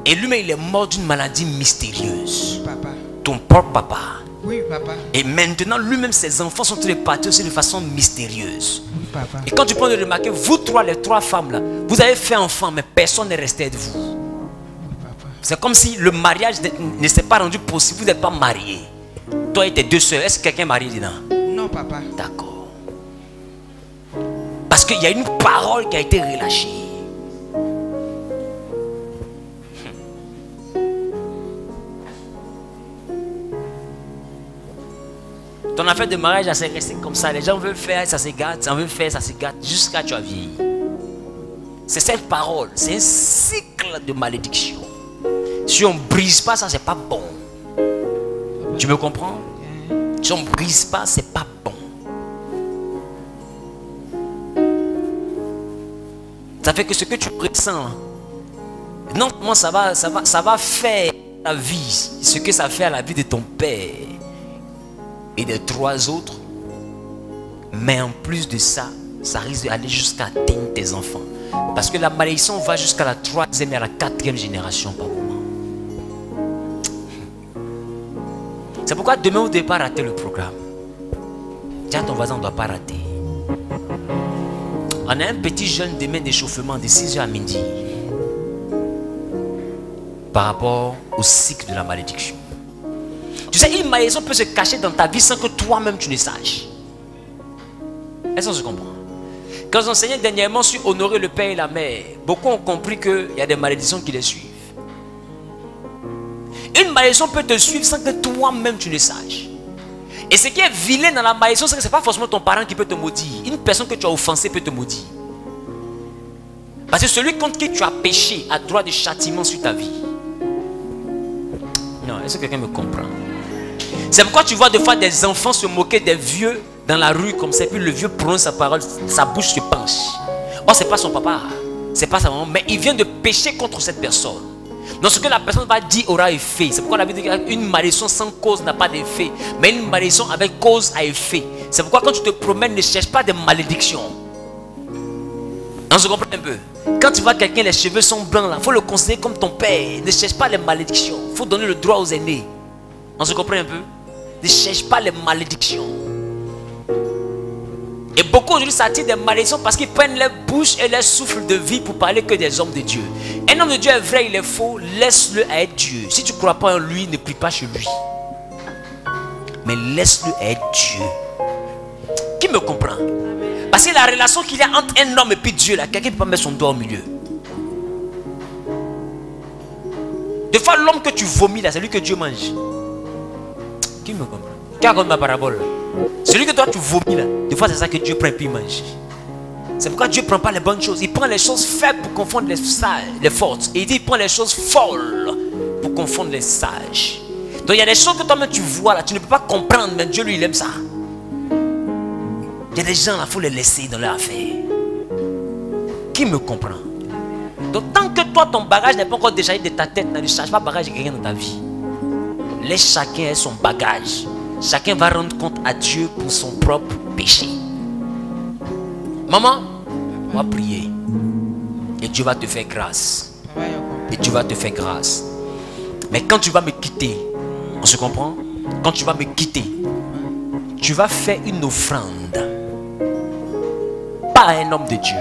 Et lui-même, il est mort d'une maladie mystérieuse. Papa. Ton propre papa. Oui, papa. Et maintenant, lui-même, ses enfants sont tous répartis aussi de façon mystérieuse. Oui, papa. Et quand tu prends de remarquer, vous trois, les trois femmes là, vous avez fait enfant, mais personne n'est resté de vous. Oui, papa. C'est comme si le mariage ne s'est pas rendu possible. Vous n'êtes pas mariés. Toi et tes deux soeurs, est-ce que quelqu'un est marié dedans? Non, papa. D'accord. Parce qu'il y a une parole qui a été relâchée. Ton affaire de mariage, ça s'est resté comme ça. Les gens veulent faire, ça se gâte. Ça veut faire, ça se gâte. Jusqu'à tu as vieilli. C'est cette parole. C'est un cycle de malédiction. Si on ne brise pas ça, c'est pas bon. Tu me comprends? Si on ne brise pas, c'est pas bon. Ça fait que ce que tu ressens, non seulement ça va faire la vie, ce que ça fait à la vie de ton père et des trois autres, mais en plus de ça, ça risque d'aller jusqu'à atteindre tes enfants. Parce que la malédiction va jusqu'à la 3e et à la 4e génération par moment. C'est pourquoi demain au départ, rater le programme. Dis à ton voisin, on ne doit pas rater. On a un petit jeune demain d'échauffement de 6h à midi. Par rapport au cycle de la malédiction. Tu sais, une malédiction peut se cacher dans ta vie sans que toi-même tu ne saches. Est-ce qu'on se comprend? Quand j'enseignais dernièrement sur honorer le père et la mère, beaucoup ont compris qu'il y a des malédictions qui les suivent. Une malédiction peut te suivre sans que toi-même tu ne saches. Et ce qui est vilain dans la malédiction, c'est que ce n'est pas forcément ton parent qui peut te maudire. Une personne que tu as offensée peut te maudire. Parce que celui contre qui tu as péché a droit de châtiment sur ta vie. Non, est-ce que quelqu'un me comprend? C'est pourquoi tu vois des fois des enfants se moquer des vieux dans la rue comme ça, puis le vieux prononce sa parole, sa bouche se penche. Oh, c'est pas son papa, c'est pas sa maman, mais il vient de pécher contre cette personne. Donc ce que la personne va dire aura effet. C'est pourquoi la Bible dit qu'une malédiction sans cause n'a pas d'effet, mais une malédiction avec cause a effet. C'est pourquoi quand tu te promènes, ne cherche pas de malédiction. On se comprend un peu? Quand tu vois quelqu'un, les cheveux sont blancs, il faut le considérer comme ton père. Ne cherche pas les malédictions. Il faut donner le droit aux aînés. On se comprend un peu? Ne cherche pas les malédictions. Et beaucoup aujourd'hui s'attirent des malédictions parce qu'ils prennent leur bouche et leur souffle de vie pour parler que des hommes de Dieu. Un homme de Dieu est vrai, il est faux, laisse-le être Dieu. Si tu ne crois pas en lui, ne prie pas chez lui. Mais laisse-le être Dieu. Qui me comprend? Parce que la relation qu'il y a entre un homme et puis Dieu, là, quelqu'un ne peut pas mettre son doigt au milieu. Des fois, l'homme que tu vomis, là, c'est lui que Dieu mange. Qui me comprend? Qui raconte ma parabole? Celui que toi tu vomis là, des fois c'est ça que Dieu prend et puis il mange. C'est pourquoi Dieu ne prend pas les bonnes choses. Il prend les choses faibles pour confondre les sages, les fortes. Et il dit il prend les choses folles pour confondre les sages. Donc il y a des choses que toi-même tu vois là, tu ne peux pas comprendre, mais Dieu lui il aime ça. Il y a des gens là, il faut les laisser dans leur affaire. Qui me comprend? Donc tant que toi ton bagage n'est pas encore déchargé de ta tête, ne charge pas le bagage de quelqu'un dans ta vie. Laisse chacun son bagage. Chacun va rendre compte à Dieu pour son propre péché. Maman, on va prier. Et Dieu va te faire grâce. Et Dieu va te faire grâce. Mais quand tu vas me quitter, on se comprend? Quand tu vas me quitter, tu vas faire une offrande. Pas à un homme de Dieu.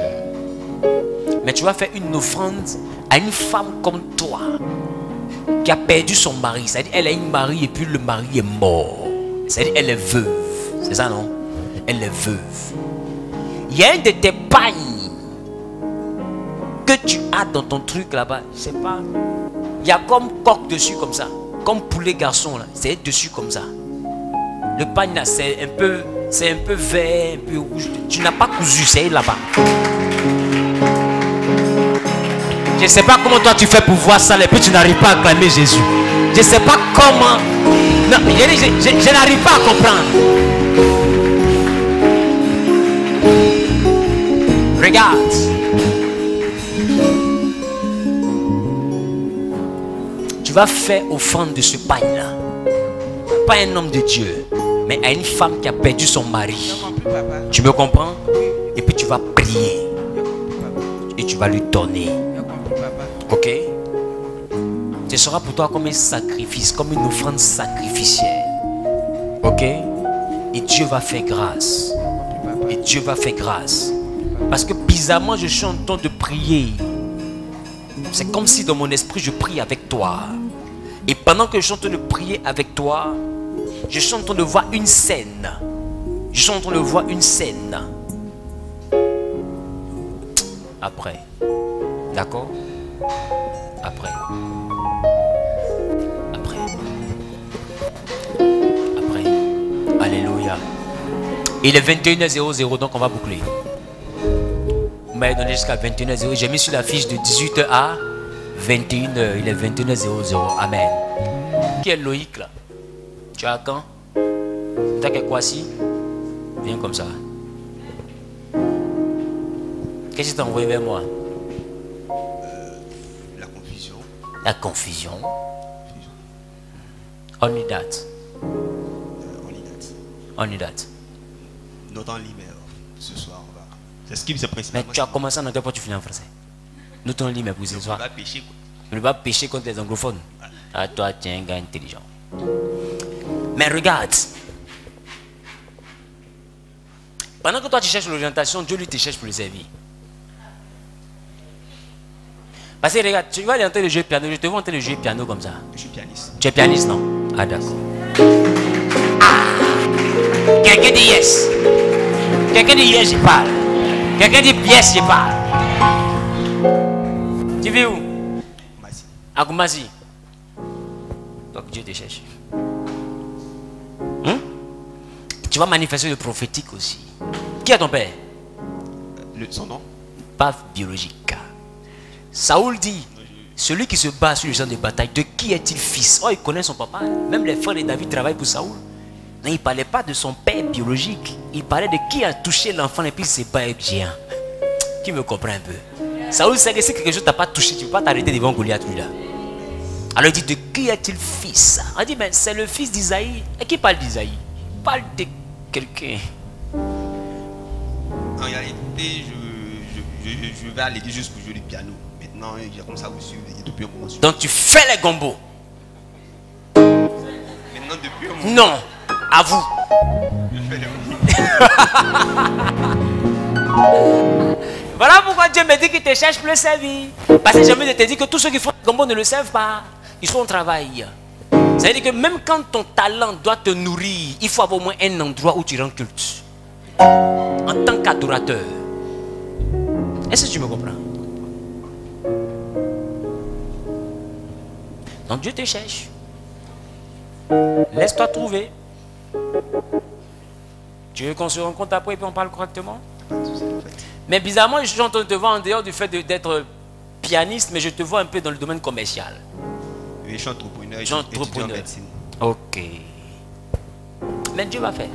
Mais tu vas faire une offrande à une femme comme toi. Qui a perdu son mari. C'est-à-dire elle a un mari et puis le mari est mort. C'est-à-dire elle est veuve. C'est ça non? Elle est veuve. Il y a un de tes pagnes que tu as dans ton truc là-bas. Je sais pas. Il y a comme coq dessus comme ça. Comme poulet garçon là. C'est dessus comme ça. Le pagne là c'est un peu vert, un peu rouge. Tu n'as pas cousu, c'est là-bas. Je ne sais pas comment toi tu fais pour voir ça et puis tu n'arrives pas à acclamer Jésus. Je ne sais pas comment. Non, je n'arrive pas à comprendre. Regarde. Tu vas faire offrande de ce pain-là. Pas un homme de Dieu, mais à une femme qui a perdu son mari. J'ai compris, papa. Tu me comprends? Et puis tu vas prier. J'ai compris, papa. Et tu vas lui donner. J'ai compris, papa. Ok? Ce sera pour toi comme un sacrifice, comme une offrande sacrificielle. Ok? Et Dieu va faire grâce. J'ai compris, papa. Et Dieu va faire grâce. Parce que bizarrement, je suis en train de prier. C'est comme si dans mon esprit, je prie avec toi. Et pendant que je suis en train de prier avec toi, je suis en train de voir une scène. Je suis en train de voir une scène. Après. D'accord? Après. Après. Après. Alléluia. Il est 21h00, donc on va boucler. Vous m'avez donné jusqu'à 21h00. J'ai mis sur la fiche de 18h à 21h. Il est 21h00. Amen. Qui est Loïc là? Tu as quand? T'as que quoi si? Viens comme ça. Qu'est-ce que tu as envoyé vers moi? La confusion. La confusion. Only that. Only that. Notre livre ce soir, on va. C'est ce qui me s'est Mais principalement. tu as commencé en anglais, pourquoi tu finis en français? Nous t'en lis, mais pour ce On soir. va pécher quoi. Tu ne vas pas pécher contre les anglophones. Ah, toi, tu es un gars intelligent. Mais regarde. Pendant que toi tu cherches l'orientation, Dieu lui te cherche pour le servir. Parce que regarde, tu vas aller en train de jouer piano, je te vois en train de jouer piano comme ça. Je suis pianiste. Tu es pianiste, non? Ah, d'accord. Ah! Quelqu'un dit yes. Quelqu'un dit yes, je parle. Quelqu'un dit yes, je parle. Tu vis où? Merci. À Kumasi. Donc Dieu te cherche. Tu vas manifester le prophétique aussi. Qui est ton père? Son nom? Pas biologique. Saoul dit, celui qui se bat sur le champ de bataille, de qui est-il fils? Oh, il connaît son papa. Même les frères de David travaillent pour Saoul. Non, il ne parlait pas de son père biologique. Il parlait de qui a touché l'enfant et puis c'est pas un géant. Qui me comprend un peu? Saoul sait que si quelque chose t'a pas touché, tu ne peux pas t'arrêter devant Goliath, lui là. Alors il dit, de qui est-il fils? On dit, mais c'est le fils d'Isaïe. Et qui parle d'Isaïe? Il parle de quelqu'un. En réalité, je vais à l'église juste pour jouer du piano. Maintenant, j'ai comme ça vous suivre depuis un moment. Donc tu fais les gombos. Maintenant, depuis un moment. Non, à vous. Je fais les Voilà pourquoi Dieu me dit qu'il te cherche pour le servir. Parce que jamais je te dis que tous ceux qui font le gombo ne le servent pas. Ils sont au travail. Ça veut dire que même quand ton talent doit te nourrir, il faut avoir au moins un endroit où tu rends culte. En tant qu'adorateur. Est-ce que tu me comprends? Donc Dieu te cherche. Laisse-toi trouver. Tu veux qu'on se rencontre après et puis on parle correctement? Mais bizarrement, je suis en train de te voir en dehors du fait d'être pianiste, mais je te vois un peu dans le domaine commercial. Oui, je suis entrepreneur. Je suis entrepreneur. Étudiant en médecine. Ok. Mais Dieu va faire.